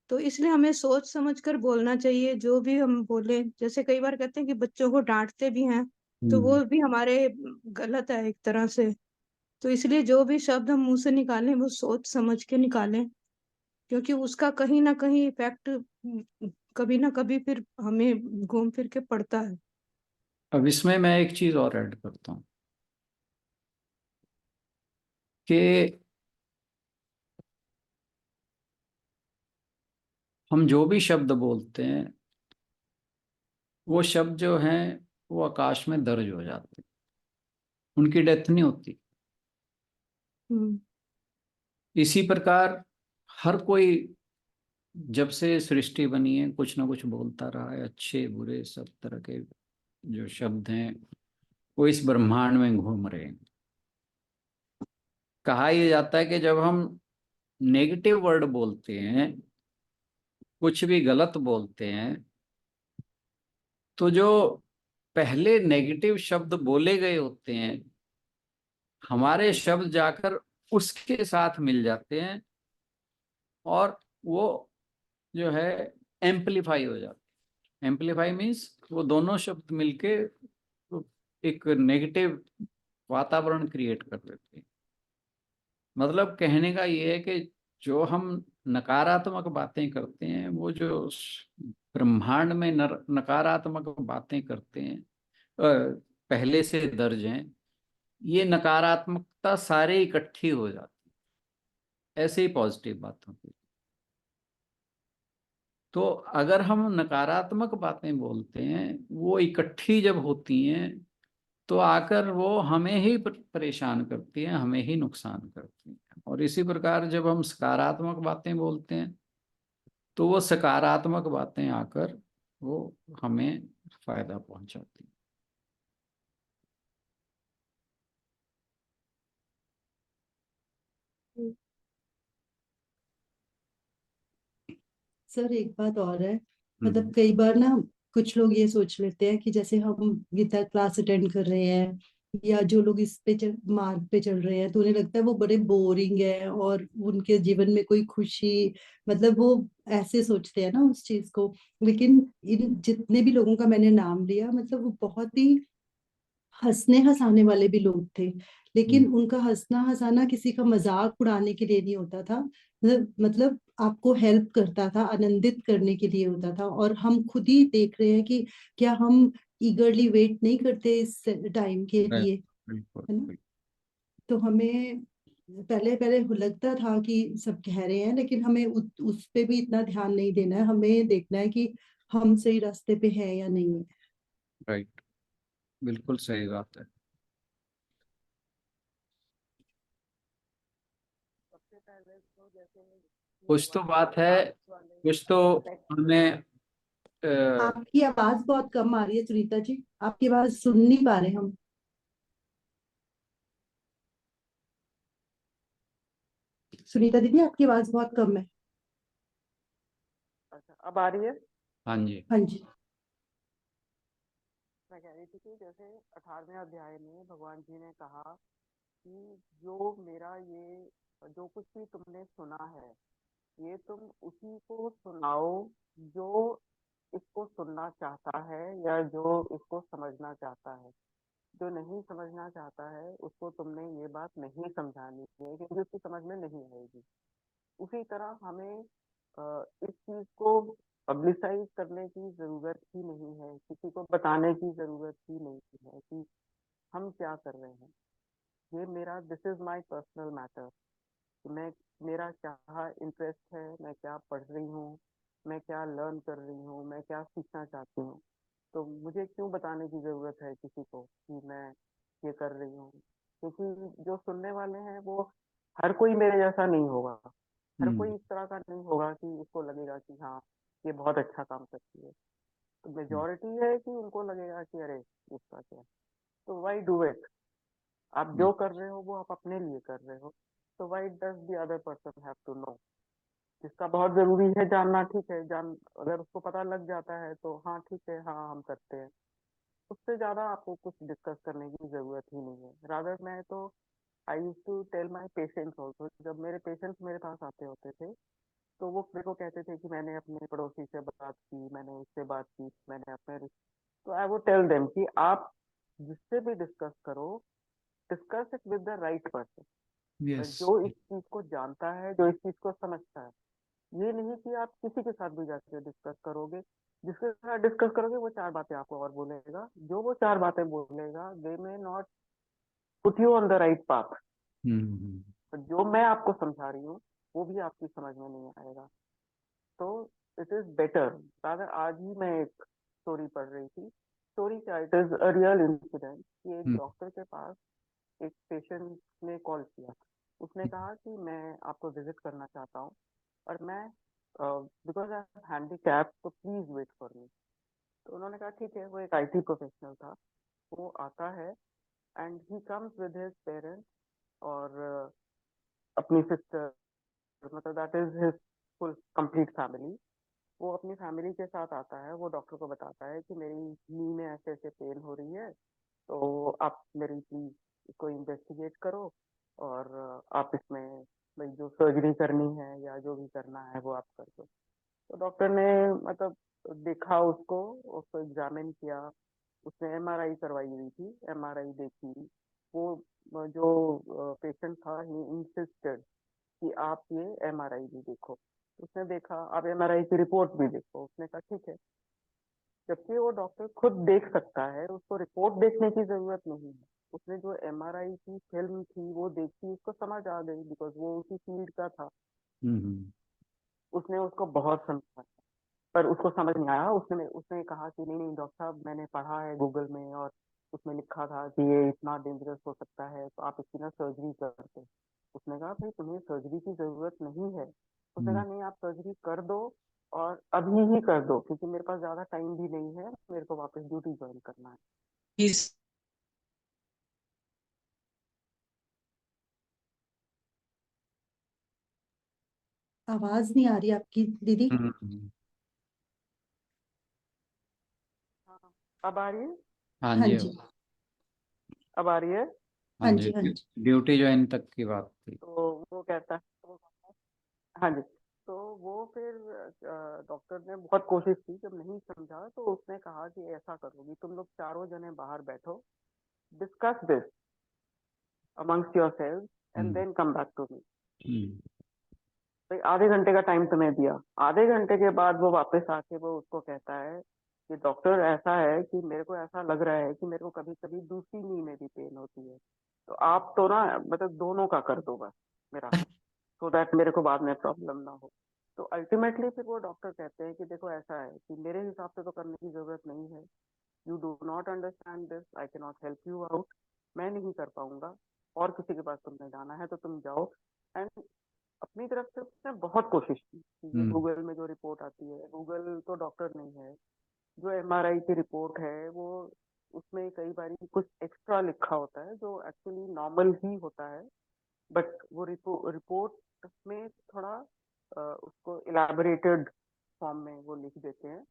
तो इसलिए हमें सोच समझ कर बोलना चाहिए जो भी हम बोले। जैसे कई बार कहते हैं कि बच्चों को डांटते भी हैं, तो वो भी हमारे गलत है एक तरह से। तो इसलिए जो भी शब्द हम मुंह से निकालें वो सोच समझ के निकालें, क्योंकि उसका कहीं ना कहीं इफेक्ट कभी ना कभी फिर हमें घूम फिर के पड़ता है। अब इसमें मैं एक चीज और ऐड करता हूँ कि हम जो भी शब्द बोलते हैं वो शब्द जो हैं वो आकाश में दर्ज हो जाते हैं, उनकी डेथ नहीं होती। हम्म। इसी प्रकार हर कोई जब से सृष्टि बनी है कुछ ना कुछ बोलता रहा है, अच्छे बुरे सब तरह के जो शब्द हैं वो इस ब्रह्मांड में घूम रहे हैं। कहा यह जाता है कि जब हम नेगेटिव वर्ड बोलते हैं, कुछ भी गलत बोलते हैं, तो जो पहले नेगेटिव शब्द बोले गए होते हैं हमारे शब्द जाकर उसके साथ मिल जाते हैं और वो जो है एम्पलीफाई हो जाते हैं। एम्पलीफाई मीन्स वो दोनों शब्द मिलके एक नेगेटिव वातावरण क्रिएट कर देते हैं। मतलब कहने का ये है कि जो हम नकारात्मक बातें करते हैं, वो जो ब्रह्मांड में नकारात्मक बातें करते हैं पहले से दर्ज हैं, ये नकारात्मकता सारे इकट्ठी हो जाती है, ऐसे ही पॉजिटिव बात होती है। तो अगर हम नकारात्मक बातें बोलते हैं वो इकट्ठी जब होती हैं तो आकर वो हमें ही परेशान करती हैं, हमें ही नुकसान करती हैं। और इसी प्रकार जब हम सकारात्मक बातें बोलते हैं तो वो सकारात्मक बातें आकर वो हमें फायदा पहुंचाती हैं। सर एक बात और है, मतलब हम्म। कई बार ना कुछ लोग ये सोच लेते हैं कि जैसे हम गीता क्लास अटेंड कर रहे हैं या जो लोग इस पे मार्ग पे चल रहे हैं, तो उन्हें लगता है वो बड़े बोरिंग है और उनके जीवन में कोई खुशी, मतलब वो ऐसे सोचते हैं ना उस चीज को। लेकिन इन जितने भी लोगों का मैंने नाम लिया, मतलब वो बहुत ही हंसने हंसाने वाले भी लोग थे, लेकिन हम्म। उनका हंसना हंसाना किसी का मजाक उड़ाने के लिए नहीं होता था। मतलब आपको हेल्प करता था, आनंदित करने के लिए होता था। और हम खुद ही देख रहे हैं कि क्या हम ईगरली वेट नहीं करते इस टाइम के लिए, बिल्कुल है ना। बिल्कुल। तो हमें पहले पहले लगता था कि सब कह रहे हैं, लेकिन हमें उस पे भी इतना ध्यान नहीं देना है। हमें देखना है कि हम सही रास्ते पे हैं या नहीं है। राइट, बिल्कुल सही बात है। सबसे पहले तो जैसे कुछ तो बात है, कुछ तो हमें आपकी आवाज बहुत कम आ रही है सुनीता जी, आपकी आवाज सुन नहीं पा रहे हम। सुनीता दीदी आपकी आवाज बहुत कम है। अच्छा, अब आ रही है? हाँ जी। हाँ जी। मैं कह रही थी कि जैसे 18वें अध्याय में भगवान जी ने कहा कि जो मेरा ये जो कुछ भी तुमने सुना है, ये तुम उसी को सुनाओ जो इसको सुनना चाहता है या जो इसको समझना चाहता है। जो नहीं समझना चाहता है उसको तुमने ये बात नहीं समझानी है, क्योंकि उसकी समझ में नहीं आएगी। उसी तरह हमें इस चीज को पब्लिसाइज करने की जरूरत ही नहीं है, किसी को बताने की जरूरत ही नहीं है कि हम क्या कर रहे हैं। ये मेरा this is my personal matter, मैं मेरा क्या इंटरेस्ट है, मैं क्या पढ़ रही हूँ, मैं क्या लर्न कर रही हूँ, मैं क्या सीखना चाहती हूँ। तो मुझे क्यों बताने की जरूरत है किसी को कि मैं ये कर रही हूँ। क्योंकि जो सुनने वाले हैं वो हर कोई मेरे जैसा नहीं होगा, हर कोई इस तरह का नहीं होगा कि उसको लगेगा कि हाँ ये बहुत अच्छा काम करती है। तो मेजोरिटी है कि उनको लगेगा कि अरे इसका क्या, तो वाई डू इट। आप जो कर रहे हो वो आप अपने लिए कर रहे हो, तो why does the other person have to know. जिसका बहुत जरूरी है जानना, ठीक है, जान अगर उसको पता लग जाता है तो हाँ ठीक है, हाँ हम करते हैं। उससे ज्यादा आपको कुछ डिस्कस करने की जरूरत ही नहीं है। रादर मैं तो I used to tell my patients also, जब मेरे पेशेंट्स मेरे पास आते होते थे तो वो मेरे को कहते थे कि मैंने अपने पड़ोसी से बात की, मैंने उससे बात की, मैंने अपने तो आई वुड टेल देम कि आप जिससे भी डिस्कस करो, discuss it with the right person, yes. जो इस चीज को जानता है, जो इस चीज को समझता है। ये नहीं कि आप किसी के साथ भी जाके डिस्कस करोगे, जिसके साथ डिस्कस करोगे वो चार बातें आपको और बोलेगा, जो वो चार बातें बोलेगा they may not put you on the right path. Hmm. तो जो मैं आपको समझा रही हूँ वो भी आपकी समझ में नहीं आएगा। तो इट इज बेटर। रादर आज ही मैं एक स्टोरी पढ़ रही थी, स्टोरी क्या, it is a real incident कि एक हम्म। डॉक्टर के पास एक पेशेंट ने कॉल किया। उसने कहा कि मैं आपको विजिट करना चाहता हूँ और मैं बिकॉज आई एम हैंडीकैप तो प्लीज वेट फॉर मी। तो उन्होंने कहा ठीक है। वो एक आईटी प्रोफेशनल था। वो आता है and he comes with his parents और अपनी सिस्टर, मतलब that is his full complete family. वो अपनी फैमिली के साथ आता है। वो डॉक्टर को बताता है कि मेरी नी में ऐसे ऐसे पेन हो रही है, तो आप मेरी प्लीज इसको इन्वेस्टिगेट करो और आप इसमें भाई जो सर्जरी करनी है या जो भी करना है वो आप कर दो। तो डॉक्टर ने मतलब देखा उसको, उसको एग्जामिन किया। उसने एमआरआई करवाई हुई थी, एमआरआई देखी। वो जो पेशेंट था ही इंसिस्टेड कि आप ये एमआरआई भी देखो। उसने देखा, आप एमआरआई की रिपोर्ट भी देखो। उसने कहा ठीक है। जबकि वो डॉक्टर खुद देख सकता है, उसको रिपोर्ट देखने की जरूरत नहीं है। उसने जो एमआरआई की फिल्म थी वो देखी, उसको समझ आ गई बिकॉज वो उसी फील्ड का था। हम्म। उसने उसको बहुत समझाया पर उसको समझ नहीं आया। उसने उसने कहा कि नहीं नहीं डॉक्टर साहब, मैंने पढ़ा है गूगल में और उसमें लिखा था कि ये इतना डेंजरस हो सकता है, तो आप इसकी ना सर्जरी करते। उसने कहा भाई तुम्हें सर्जरी की जरूरत नहीं है। उसने कहा हम्म। नहीं, आप सर्जरी कर दो और अभी ही कर दो, क्योंकि मेरे पास ज्यादा टाइम भी नहीं है, मेरे को वापस ड्यूटी ज्वाइन करना है। इस आवाज नहीं आ रही आपकी दीदी। हम्म। हाँ, अब आ रही है? हाँ हाँ जी। जी। अब आ रही है? हाँ हाँ जी, जी। हाँ जी। ड्यूटी ज्वाइन तक की बात थी। तो वो कहता है, हाँ जी। तो वो फिर डॉक्टर ने बहुत कोशिश की, जब नहीं समझा तो उसने कहा कि ऐसा करोगी, तुम लोग चारों जने बाहर बैठो, discuss this amongst yourselves and hmm. Then come back to me. Hmm. भाई आधे घंटे का टाइम तुम्हें दिया। आधे घंटे के बाद वो वापस आके वो उसको कहता है कि डॉक्टर ऐसा है कि मेरे को ऐसा लग रहा है कि मेरे को कभी कभी दूसरी नी में भी पेन होती है, तो आप तो ना मतलब दोनों का कर दो बस मेरा, सो दैट मेरे को बाद में प्रॉब्लम ना हो। तो अल्टीमेटली फिर वो डॉक्टर कहते हैं कि देखो ऐसा है कि मेरे हिसाब से तो करने की जरूरत नहीं है, you do not understand this, I can not help you out, मैं नहीं कर पाऊंगा, और किसी के पास तुमने जाना है तो तुम जाओ। एंड अपनी तरफ से उसने बहुत कोशिश की कि ये हम्म। गूगल में जो रिपोर्ट आती है, गूगल तो डॉक्टर नहीं है, जो एमआरआई की रिपोर्ट है वो उसमें कई बार कुछ एक्स्ट्रा लिखा होता है जो एक्चुअली नॉर्मल ही होता है, बट वो रिपोर्ट में थोड़ा उसको इलेबोरेटेड फॉर्म में वो लिख देते हैं।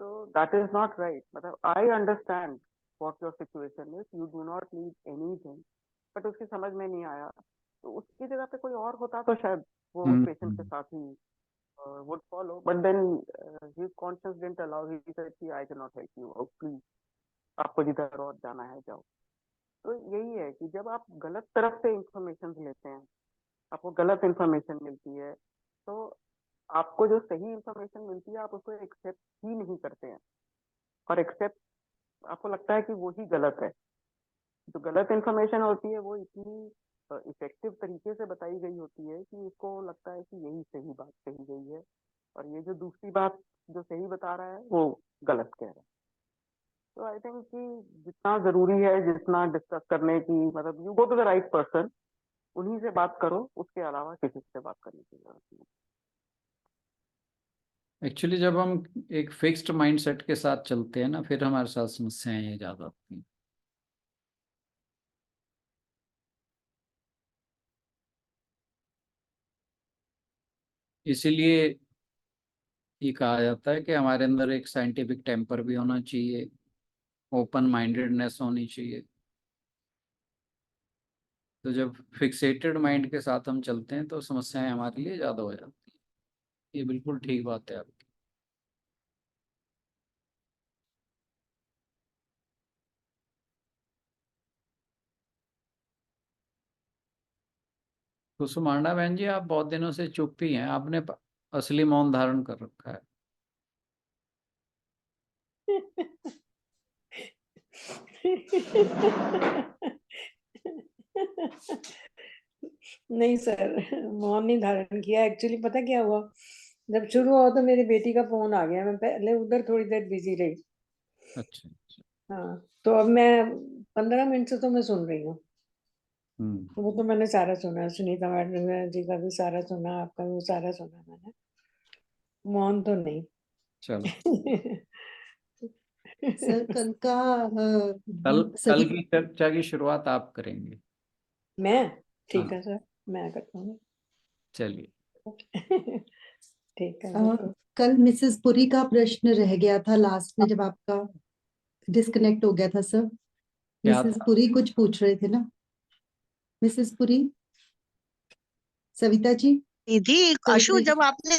तो दैट इज नॉट राइट। मतलब I understand what your situation is, you do not need anything, but उसकी समझ में नहीं आया। तो उसकी जगह पे कोई और होता तो शायद वो उस पेशेंट के हम्म। साथ ही would follow, but then his conscience didn't allow. He said कि I cannot help you out, please, आपको जिधर और जाना है जाओ। तो यही है कि जब आप गलत तरफ से इंफॉर्मेशन लेते हैं, आपको गलत इंफॉर्मेशन मिलती है, तो आपको जो सही इंफॉर्मेशन मिलती है आप उसको एक्सेप्ट ही नहीं करते हैं, और एक्सेप्ट आपको लगता है कि वो ही गलत है। जो गलत इंफॉर्मेशन होती है वो इतनी इफेक्टिव तरीके से बताई गई होती है कि उसको लगता है कि यही सही बात कही गई है, और ये जो दूसरी बात जो सही बता रहा है वो गलत कह रहा है। तो आई थिंक कि जितना जरूरी है, जितना डिस्कस करने की, मतलब you go to the right person, उन्हीं से बात करो, उसके अलावा किसी से बात करने की जरूरत नहीं। एक्चुअली जब हम एक फिक्स्ड माइंडसेट के साथ चलते हैं ना, फिर हमारे साथ समस्याएं ये ज्यादा आती हैं। इसीलिए ये कहा जाता है कि हमारे अंदर एक साइंटिफिक टेम्पर भी होना चाहिए, ओपन माइंडेडनेस होनी चाहिए। तो जब फिक्सेटेड माइंड के साथ हम चलते हैं तो समस्याएं हमारे लिए ज्यादा हो जाती हैं। ये बिल्कुल ठीक बात है आपकी। तो सुमाना बहन जी, आप बहुत दिनों से चुप ही हैं, आपने असली मौन धारण कर रखा है। नहीं सर, मौन नहीं धारण किया। एक्चुअली पता क्या हुआ, जब शुरू हुआ तो मेरी बेटी का फोन आ गया, मैं पहले उधर थोड़ी देर बिजी रही। अच्छा अच्छा। हाँ, तो अब मैं 15 मिनट से तो मैं सुन रही हूँ। वो तो मैंने सारा सुना, सुनीता मैडम जी का भी सारा सुना, आपका भी सारा सुना मैंने। मौन तो नहीं। चलो, सर कल का कल सभी की चर्चा की शुरुआत आप करेंगे। मैं ठीक हाँ, है सर, मैं करता हूँ। चलिए। ठीक है अ, बिल्कुल। कल मिसेस पुरी का प्रश्न रह गया था लास्ट में, जब आपका डिस्कनेक्ट हो गया था सर। क्या मिसेस था? पुरी कुछ पूछ रहे थे ना, मिसेस पुरी, सविता जी, निधि सविता अशु, जी। जब आपने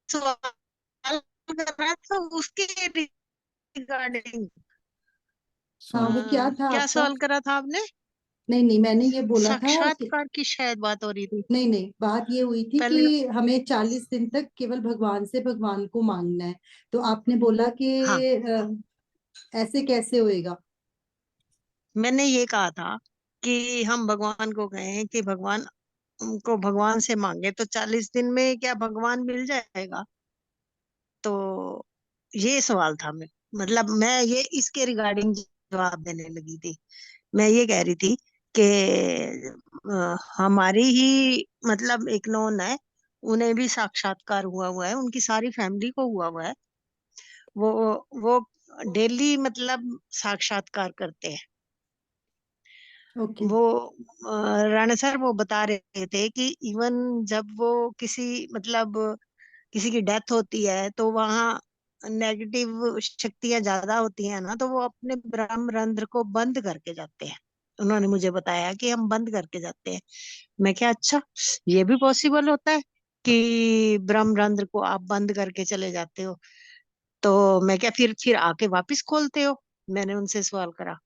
सवाल करा था उसके रिगार्डिंग, हाँ, वो क्या था क्या आपका? सवाल करा था आपने? नहीं नहीं, मैंने ये बोला था कि साक्षात्कार की शायद बात हो रही थी नहीं नहीं, बात ये हुई थी कि पहले। हमें 40 दिन तक केवल भगवान से भगवान को मांगना है। तो आपने बोला कि हाँ, ऐसे कैसे होएगा? मैंने ये कहा था कि हम भगवान को कहें कि भगवान को भगवान से मांगे तो 40 दिन में क्या भगवान मिल जाएगा? तो ये सवाल था। मतलब मैं ये इसके रिगार्डिंग जवाब देने लगी थी। मैं ये कह रही थी कि हमारी ही मतलब एक नॉन है, उन्हें भी साक्षात्कार हुआ हुआ है, उनकी सारी फैमिली को हुआ हुआ है। वो डेली मतलब साक्षात्कार करते हैं। ओके। वो राणा सर वो बता रहे थे कि इवन जब वो किसी मतलब किसी की डेथ होती है तो वहाँ नेगेटिव शक्तियां ज्यादा होती हैं ना, तो वो अपने ब्रह्म रंध्र को बंद करके जाते हैं। उन्होंने मुझे बताया कि हम बंद करके जाते हैं। मैं क्या, अच्छा ये भी पॉसिबल होता है कि ब्रह्म रंध्र को आप बंद करके चले जाते हो? तो मैं क्या, फिर आके वापस खोलते हो? मैंने उनसे सवाल करा।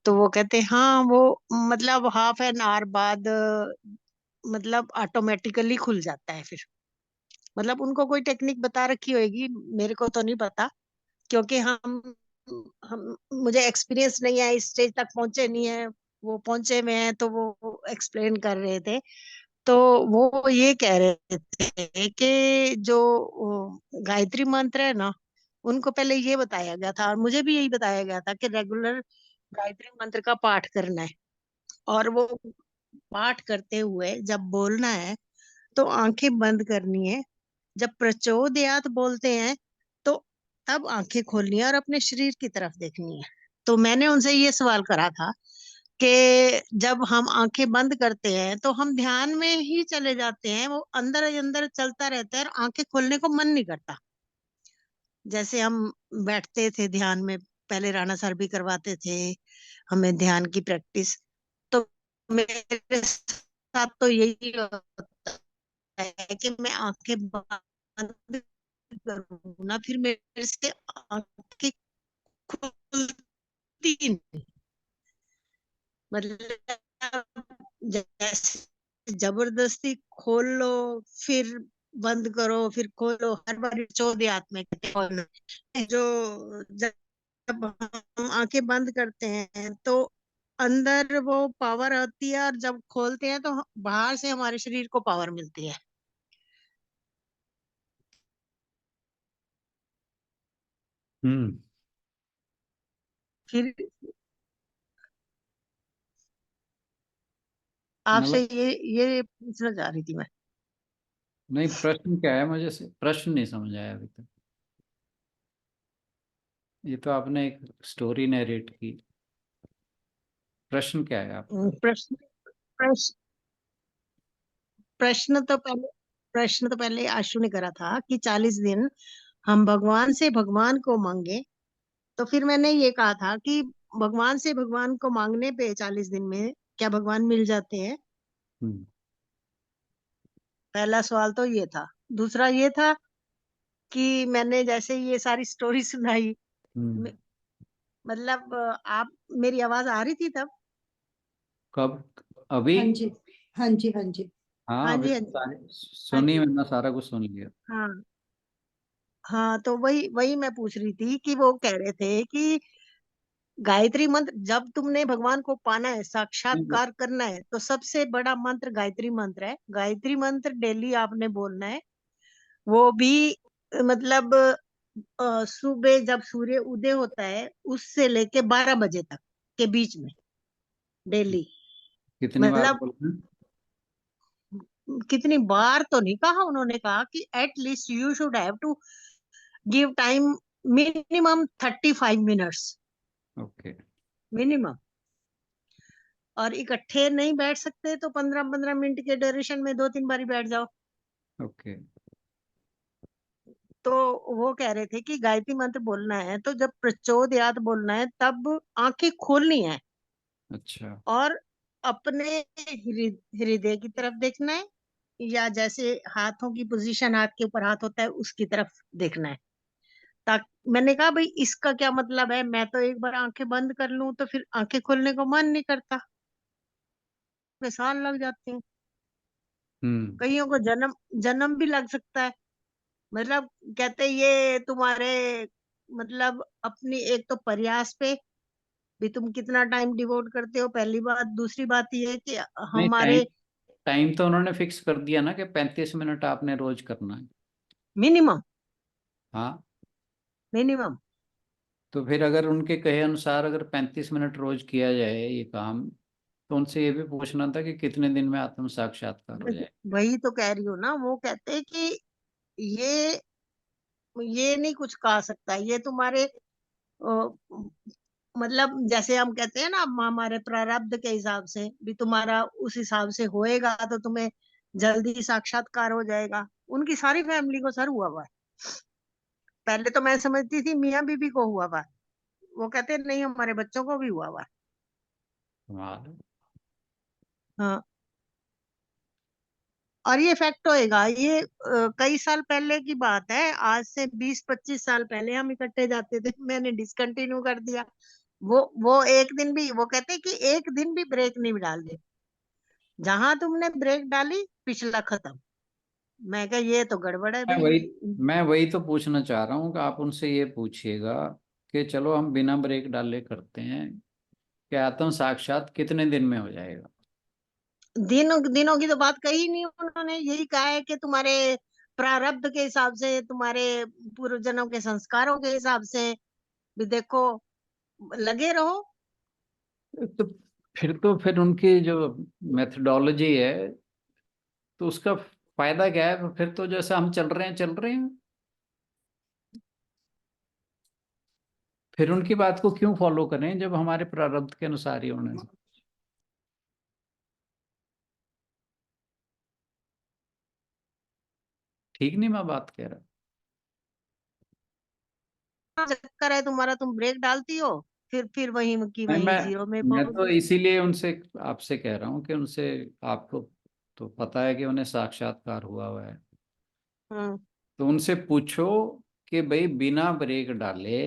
तो वो कहते हाँ, वो मतलब हाफ एन आवर बाद मतलब ऑटोमेटिकली खुल जाता है फिर। मतलब उनको कोई टेक्निक बता रखी होगी, मेरे को तो नहीं पता, क्योंकि हम मुझे एक्सपीरियंस नहीं है, इस स्टेज तक पहुंचे नहीं है। वो पहुंचे में है तो वो एक्सप्लेन कर रहे थे। तो वो ये कह रहे थे कि जो गायत्री मंत्र है ना, उनको पहले ये बताया गया था और मुझे भी यही बताया गया था कि रेगुलर गायत्री मंत्र का पाठ करना है। और वो पाठ करते हुए जब बोलना है तो आंखें बंद करनी है। जब प्रचोदयात बोलते हैं तो तब आंखें खोलनी है और अपने शरीर की तरफ देखनी है। तो मैंने उनसे ये सवाल करा था कि जब हम आंखें बंद करते हैं तो हम ध्यान में ही चले जाते हैं, वो अंदर ही अंदर चलता रहता है और आंखें खोलने को मन नहीं करता। जैसे हम बैठते थे ध्यान में, पहले राणा सर भी करवाते थे हमें ध्यान की प्रैक्टिस। तो मेरे साथ तो यही होता है कि मैं आंखें बंद करूँ ना, फिर मेरे से आंखें खुलती नहीं। मतलब जैसे जबरदस्ती खोल लो, फिर बंद करो, फिर खोलो, हर बार चौधरी हाथ में कहते हैं खोलना। जो जब हम आंखें बंद करते हैं तो अंदर वो पावर आती है और जब खोलते हैं तो बाहर से हमारे शरीर को पावर मिलती है। हम्म फिर आपसे मतलब ये पूछना चाह रही थी मैं। नहीं, प्रश्न क्या है, मुझे प्रश्न नहीं समझ आया अभी तक। ये तो आपने एक स्टोरी नरेट की, प्रश्न क्या है आपका? प्रश्न प्रश्न प्रश्न तो पहले आशु ने करा था कि 40 दिन हम भगवान से भगवान को मांगे। तो फिर मैंने ये कहा था कि भगवान से भगवान को मांगने पे 40 दिन में क्या भगवान मिल जाते हैं? हम्म। पहला सवाल तो ये था। दूसरा ये था कि मैंने जैसे ये सारी स्टोरी सुनाई, हम्म। म- मतलब आप, मेरी आवाज आ रही थी तब? कब? अभी? हाँ जी, हाँ जी, हाँ जी। हाँ, हाँ अभी जी, हाँ तो जी, हाँ सुनी, जी। मैंने सारा कुछ सुन लिया। हाँ हाँ, तो वही वही मैं पूछ रही थी कि वो कह रहे थे कि गायत्री मंत्र जब तुमने भगवान को पाना है, साक्षात्कार करना है, तो सबसे बड़ा मंत्र गायत्री मंत्र है। गायत्री मंत्र डेली आपने बोलना है। वो भी मतलब सुबह जब सूर्य उदय होता है उससे लेके 12 बजे तक के बीच में डेली। कितनी बार मतलब बोलते हैं? कितनी बार तो नहीं कहा, उन्होंने कहा कि at least you should have to give time minimum 35 minutes okay. Minimum. और इकट्ठे नहीं बैठ सकते तो 15-15 मिनट के ड्यूरेशन में 2-3 बारी बैठ जाओ। ओके। तो वो कह रहे थे कि गायत्री मंत्र बोलना है तो जब प्रचोदयात बोलना है तब आंखें खोलनी है अच्छा। और अपने हृदय की तरफ देखना है, या जैसे हाथों की पोजीशन, हाथ के ऊपर हाथ होता है उसकी तरफ देखना है। ताकि मैंने कहा भाई इसका क्या मतलब है, मैं तो एक बार आंखें बंद कर लूं तो फिर आंखें खोलने को मन नहीं करता, में साल लग जाते हैं, हम्म। कईयों को जन्म जन्म भी लग सकता है। मतलब कहते ये तुम्हारे मतलब अपनी एक तो प्रयास पे भी तुम कितना टाइम डिवोट करते हो, पहली बात। दूसरी बात ये है कि नहीं, टाइम हमारे टाइम तो उन्होंने फिक्स कर दिया ना कि 35 मिनट आपने रोज करना है। मिनिमम हाँ, मिनिमम तो फिर अगर उनके कहे अनुसार अगर 35 मिनट रोज किया जाए ये काम, तो उनसे ये भी पूछना था कि कितने दिन में आत्म साक्षात्कार हो जाए। वही तो कह रही हूँ ना। वो कहते हैं कि ये ये नहीं कुछ कहा सकता, ये तुम्हारे मतलब जैसे हम कहते हैं ना, हमारे प्रारब्ध के हिसाब से भी तुम्हारा उस हिसाब से होएगा तो तुम्हें जल्दी साक्षात्कार हो जाएगा। उनकी सारी फैमिली को सर हुआ हुआ है। पहले तो मैं समझती थी मियाँ बीबी को हुआ हुआ है, वो कहते नहीं हमारे बच्चों को भी हुआ हुआ है। कमाल है। हाँ, और ये फैक्ट होएगा ये कई साल पहले की बात है, आज से 20-25 साल पहले हम इकट्ठे जाते थे, मैंने डिसकंटिन्यू कर दिया। वो एक दिन भी, वो कहते कि एक दिन भी ब्रेक नहीं डालते, जहां तुमने ब्रेक डाली पिछला खत्म। मैं कहा ये तो गड़बड़ है मैं भाई। वही मैं वही तो पूछना चाह रहा हूँ कि आप उनसे ये पूछिएगा कि चलो हम बिना ब्रेक डाले करते हैं, कि आत्म साक्षात कितने दिन में हो जाएगा? दिनों दिनों की तो बात कही नहीं उन्होंने, यही कहा है कि तुम्हारे प्रारब्ध के हिसाब से, तुम्हारे पूर्व जन्म के संस्कारों के हिसाब से भी देखो, लगे रहो। तो फिर उनकी जो मेथडोलॉजी है, तो उसका फायदा क्या है? फिर तो जैसा हम चल रहे हैं चल रहे हैं, फिर उनकी बात को क्यों फॉलो करें जब हमारे प्रारब्ध के अनुसार ही होना है? ठीक नहीं मैं बात कह रहा? चक्कर है तुम्हारा, तुम ब्रेक डालती हो फिर वही की नहीं, वही मैं जीरो में मैं पहुंच तो गई। इसीलिए उनसे आपसे कह रहा हूँ कि उनसे, आपको तो पता है कि उन्हें साक्षात्कार हुआ हुआ है, हम्म। तो उनसे पूछो कि भाई बिना ब्रेक डाले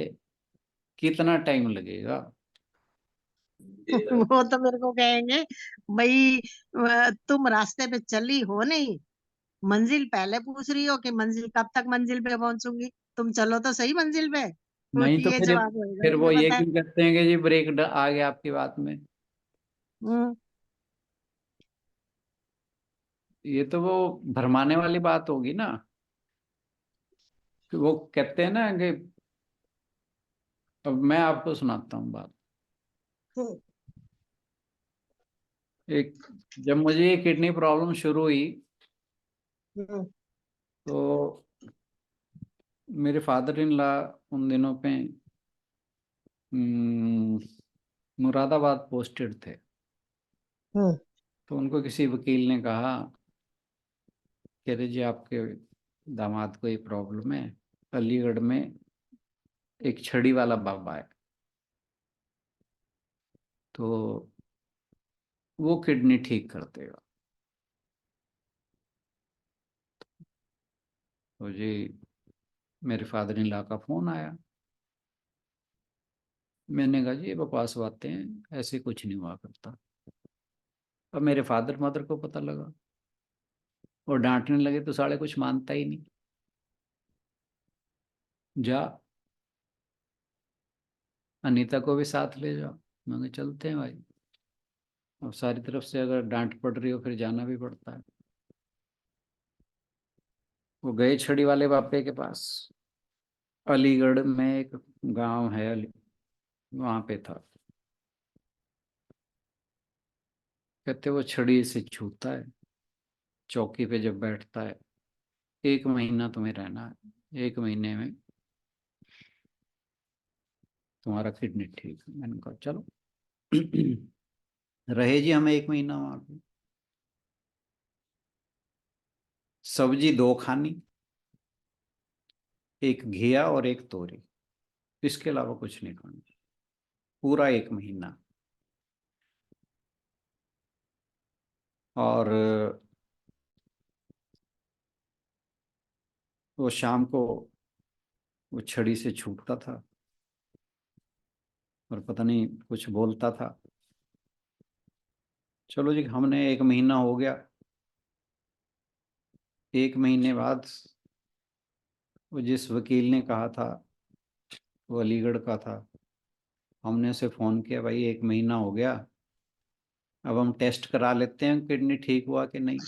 कितना टाइम लगेगा। वो तो मेरे को कहेंगे भाई तुम रास्ते पे चली हो नहीं, मंजिल पहले पूछ रही हो कि मंजिल कब तक मंजिल पे पहुंचूंगी, तुम चलो तो सही मंजिल पे। तो नहीं तो ये फिर जवाब होएगा, फिर वो मुझे ये पता है। क्यों कहते हैं कि जी ब्रेक आ गया आपकी बात में? हम्म। ये तो वो भरमाने वाली बात होगी ना, कि वो कहते हैं ना कि अब मैं आपको सुनाता हूँ बात। एक जब मुझे ये किडनी प्रॉब्लम शुरू हुई तो मेरे फादर इन लॉ उन दिनों पे मुरादाबाद पोस्टेड थे। तो उनको किसी वकील ने कहा कि अरे जी आपके दामाद को ये प्रॉब्लम है, अलीगढ़ में एक छड़ी वाला बाबा है, तो वो किडनी ठीक कर देगा। तो जी मेरे फादर इन लॉ का फोन आया। मैंने कहा जी ये बकवास बातें हैं, ऐसे कुछ नहीं हुआ करता। अब मेरे फादर मदर को पता लगा और डांटने लगे, तो साले कुछ मानता ही नहीं, जा अनीता को भी साथ ले जाओ। मैं कहा चलते हैं भाई, अब सारी तरफ से अगर डांट पड़ रही हो फिर जाना भी पड़ता है। वो गए छड़ी वाले बापे के पास। अलीगढ़ में एक गांव है वहां पे था। कहते वो छड़ी से छूता है, चौकी पे जब बैठता है, 1 महीना तुम्हें रहना है, 1 महीने में तुम्हारा किडनी ठीक है। मैंने कहा चलो। रहे जी हम 1 महीना वहां पे। सब्जी 2 खानी, एक घिया और एक तोरी, इसके अलावा कुछ नहीं खाना, पूरा 1 महीना। और वो शाम को वो छड़ी से छूटता था और पता नहीं कुछ बोलता था। चलो जी हमने 1 महीना हो गया। 1 महीने बाद वो जिस वकील ने कहा था, वो अलीगढ़ का था, हमने उसे फ़ोन किया, भाई 1 महीना हो गया, अब हम टेस्ट करा लेते हैं किडनी ठीक हुआ कि नहीं।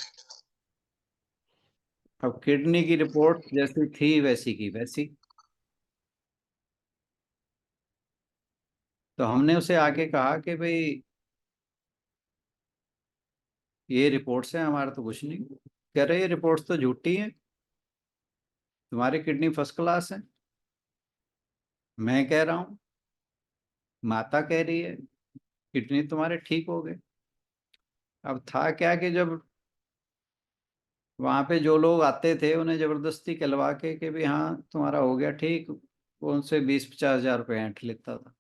अब किडनी की रिपोर्ट जैसी थी वैसी की वैसी। तो हमने उसे आके कहा कि भाई ये रिपोर्ट्स हैं, हमारा तो कुछ नहीं। कह रहे ये रिपोर्ट्स तो झूठी हैं, तुम्हारी किडनी फर्स्ट क्लास है। मैं कह रहा हूँ, माता कह रही है, किडनी तुम्हारे ठीक हो गए। अब था क्या कि जब वहां पे जो लोग आते थे उन्हें जबरदस्ती कहलवा के कि भी हाँ तुम्हारा हो गया ठीक, वो उनसे 20-50 हजार रुपये ऐंठ लेता था।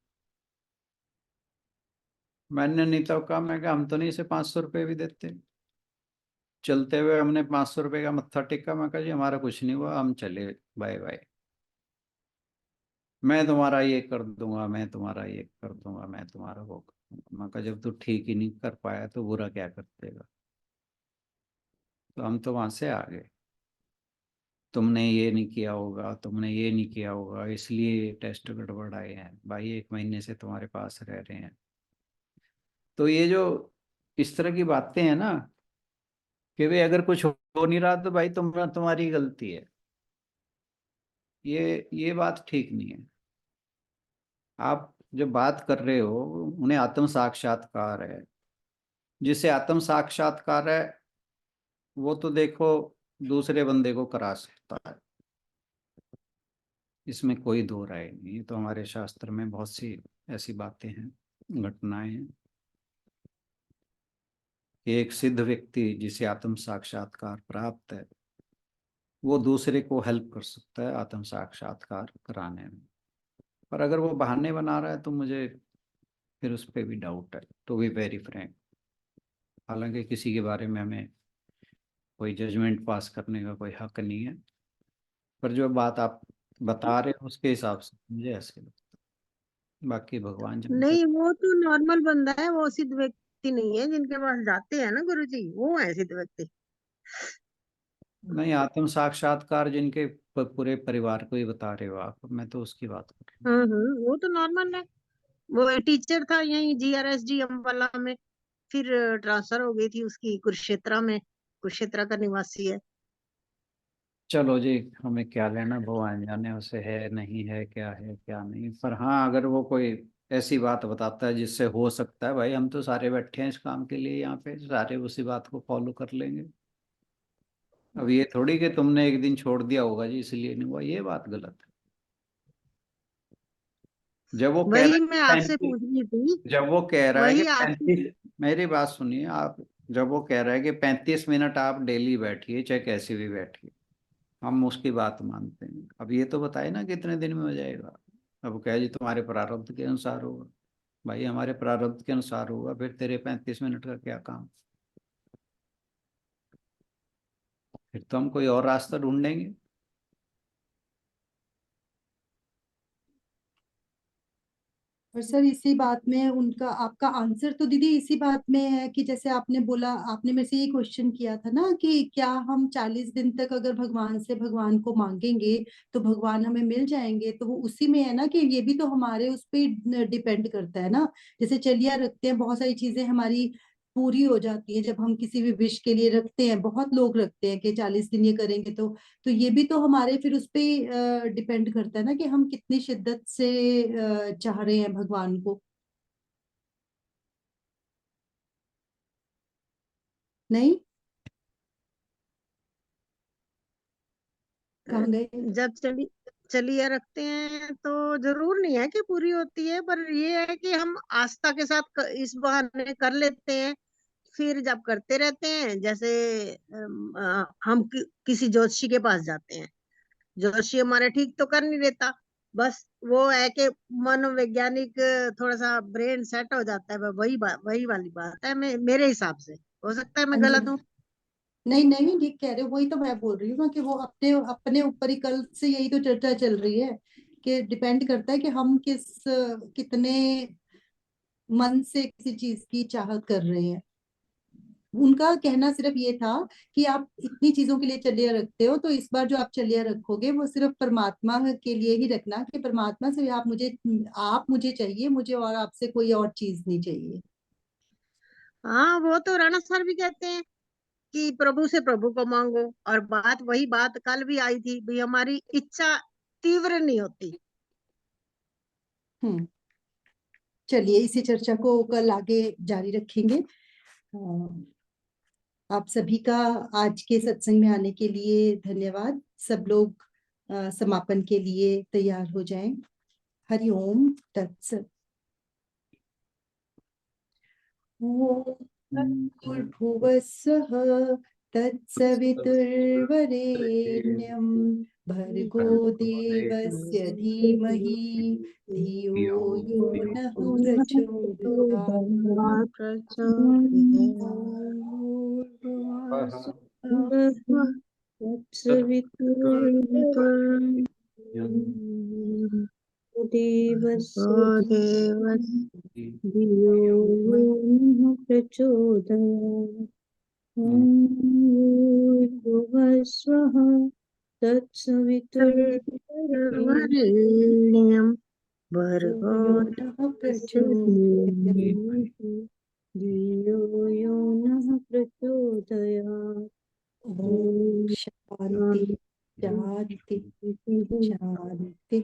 मैंने नहीं तो कहा, मैं कहा हम तो नहीं इसे 500 रुपये भी देते। चलते हुए हमने 500 रुपये का मत्था टेका। मैं कहा जी हमारा कुछ नहीं हुआ, हम चले, बाय बाय। मैं तुम्हारा ये कर दूंगा, मैं तुम्हारा ये कर दूंगा, मैं तुम्हारा वो कर दूंगा। मैं कहा जब तू ठीक ही नहीं कर पाया तो बुरा क्या कर देगा। तो हम तो वहां से आ गए। तुमने ये नहीं किया होगा, तुमने ये नहीं किया होगा, इसलिए टेस्ट गड़बड़ आए हैं। भाई 1 महीने से तुम्हारे पास रह रहे हैं। तो ये जो इस तरह की बातें हैं ना, कि भाई अगर कुछ हो नहीं रहा तो भाई तुम्हारी गलती है, ये बात ठीक नहीं है। आप जब बात कर रहे हो, उन्हें आत्म साक्षात्कार है। जिसे आत्म साक्षात्कार है वो तो देखो दूसरे बंदे को करा सकता है, इसमें कोई दो राय नहीं है। तो हमारे शास्त्र में बहुत सी ऐसी बातें हैं, घटनाएं हैं कि एक सिद्ध व्यक्ति जिसे आत्म साक्षात्कार प्राप्त है, वो दूसरे को हेल्प कर सकता है आत्म साक्षात्कार कराने में। पर अगर वो बहाने बना रहा है तो मुझे फिर उस पर भी डाउट है, टू बी वेरी फ्रैंक। हालांकि किसी के बारे में हमें कोई जजमेंट पास करने का कोई हक नहीं है, पर जो बात आप बता रहे हो उसके हिसाब से मुझे ऐसे लगता है। बाकी भगवान जानते। नहीं, वो तो नॉर्मल बंदा है, वो सिद्ध व्यक्ति नहीं है। जिनके पास जाते हैं ना गुरुजी, वो है सिद्ध व्यक्ति। नहीं, आत्म साक्षात्कार जिनके पूरे परिवार को ही बता रहे हो आप, मैं तो उसकी बात कर रहा हूँ। वो तो नॉर्मल है। वो टीचर था यहीं GRSG अम्बाला में, फिर ट्रांसफर हो गई थी उसकी कुरुक्षेत्रा में। कुरुक्षेत्रा का निवासी है। चलो जी, हमें क्या लेना, भगवान जाने उसे है नहीं है क्या नहीं। पर हाँ, अगर वो कोई ऐसी बात बताता है जिससे हो सकता है, भाई हम तो सारे बैठे हैं इस काम के लिए, यहाँ पे सारे उसी बात को फॉलो कर लेंगे। अब ये थोड़ी कि तुमने एक दिन छोड़ दिया होगा जी इसलिए नहीं हुआ, ये बात गलत है। जब वो कह रहा वही है मैं आपसे 35, पूछ रही थी, जब वो कह रहा है कि वही आपसे। 35, मेरी बात सुनिए आप, जब वो कह रहा है कि 35 मिनट आप डेली बैठिए चाहे कैसे भी बैठिए, हम उसकी बात मानते हैं। अब ये तो बताए ना कितने दिन में हो जाएगा। अब वो कहे जी तुम्हारे प्रारब्ध के अनुसार होगा। भाई हमारे प्रारब्ध के अनुसार होगा, फिर तेरे 35 मिनट का क्या काम। फिर तो हम कोई और रास्ता ढूंढेंगे। और सर इसी बात में उनका आपका आंसर तो दीदी इसी बात में है कि जैसे आपने बोला, आपने मेरे से ये क्वेश्चन किया था ना कि क्या हम 40 दिन तक अगर भगवान से भगवान को मांगेंगे तो भगवान हमें मिल जाएंगे, तो वो उसी में है ना कि ये भी तो हमारे उस पर डिपेंड करता है ना। जैसे चलिया रखते हैं, बहुत सारी चीजें हमारी पूरी हो जाती है जब हम किसी भी विश के लिए रखते हैं। बहुत लोग रखते हैं कि 40 दिन ये करेंगे तो ये भी तो हमारे फिर उस पे डिपेंड करता है ना कि हम कितनी शिद्दत से चाह रहे हैं भगवान को। नहीं, कहाँ गए? जब चलिए रखते हैं तो जरूर नहीं है कि पूरी होती है, पर ये है कि हम आस्था के साथ इस बहाने कर लेते हैं। फिर जब करते रहते हैं, जैसे हम किसी ज्योतिषी के पास जाते हैं, ज्योतिषी हमारे ठीक तो कर नहीं देता। बस वो है कि मनोवैज्ञानिक थोड़ा सा ब्रेन सेट हो जाता है। वही वाली बात है, मेरे हिसाब से। हो सकता है हाँ मैं जी, गलत हूँ। नहीं नहीं ठीक कह रहे हो, वही तो मैं बोल रही हूँ ना कि वो अपने अपने ऊपर ही कल से यही तो चर्चा चल रही है कि डिपेंड करता है कि हम कितने मन से किसी चीज की चाहत कर रहे हैं। उनका कहना सिर्फ ये था कि आप इतनी चीजों के लिए चलिया रखते हो तो इस बार जो आप चलिया रखोगे वो सिर्फ परमात्मा के लिए ही रखना, कि परमात्मा से आप मुझे चाहिए, मुझे और आपसे कोई और चीज नहीं चाहिए। हाँ, वो तो राणा सर भी कहते हैं कि प्रभु से प्रभु को मांगो। और वही बात कल भी आई थी भाई, हमारी इच्छा तीव्र नहीं होती। हम्म, चलिए इसी चर्चा को कल आगे जारी रखेंगे। आप सभी का आज के सत्संग में आने के लिए धन्यवाद। सब लोग समापन के लिए तैयार हो जाएं। हरि ओम तत्सत। ओम भूर्भुवस्सुः तत्सवितुर्वरेण्यं भर्गो देवस्य धीमहि धियो यो नः प्रचोदयात्। धियो यो नः प्रचोदयात्। ॐ भूर्भुवः स्वः तत्सवितुर्वरेण्यं वरेण्यं भर्गो यो नः प्रचोदयात्। धियो यो नः प्रचोदयात्। ओम शांति शांति शांति।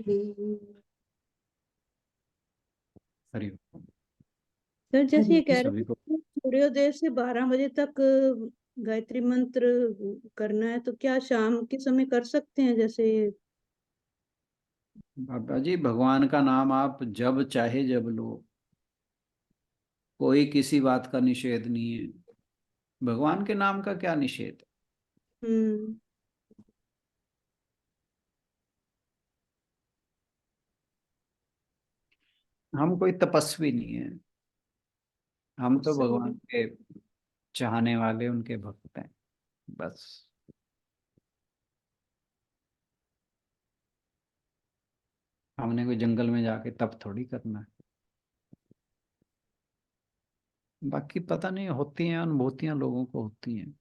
हरि ओम। सर जैसे ये हरि कह रहे सभी को हैं सूर्योदय से 12 बजे तक गायत्री मंत्र करना है, तो क्या शाम के समय कर सकते हैं जैसे? बाबा जी, भगवान का नाम आप जब चाहे जब लो, कोई किसी बात का निषेध नहीं है। भगवान के नाम का क्या निषेध। हम्म। हम कोई तपस्वी नहीं है, हम तो भगवान सही। के चाहने वाले, उनके भक्त हैं बस। हमने कोई जंगल में जाके तप थोड़ी करना है। बाकी पता नहीं, होती हैं अनुभूतियां, लोगों को होती हैं।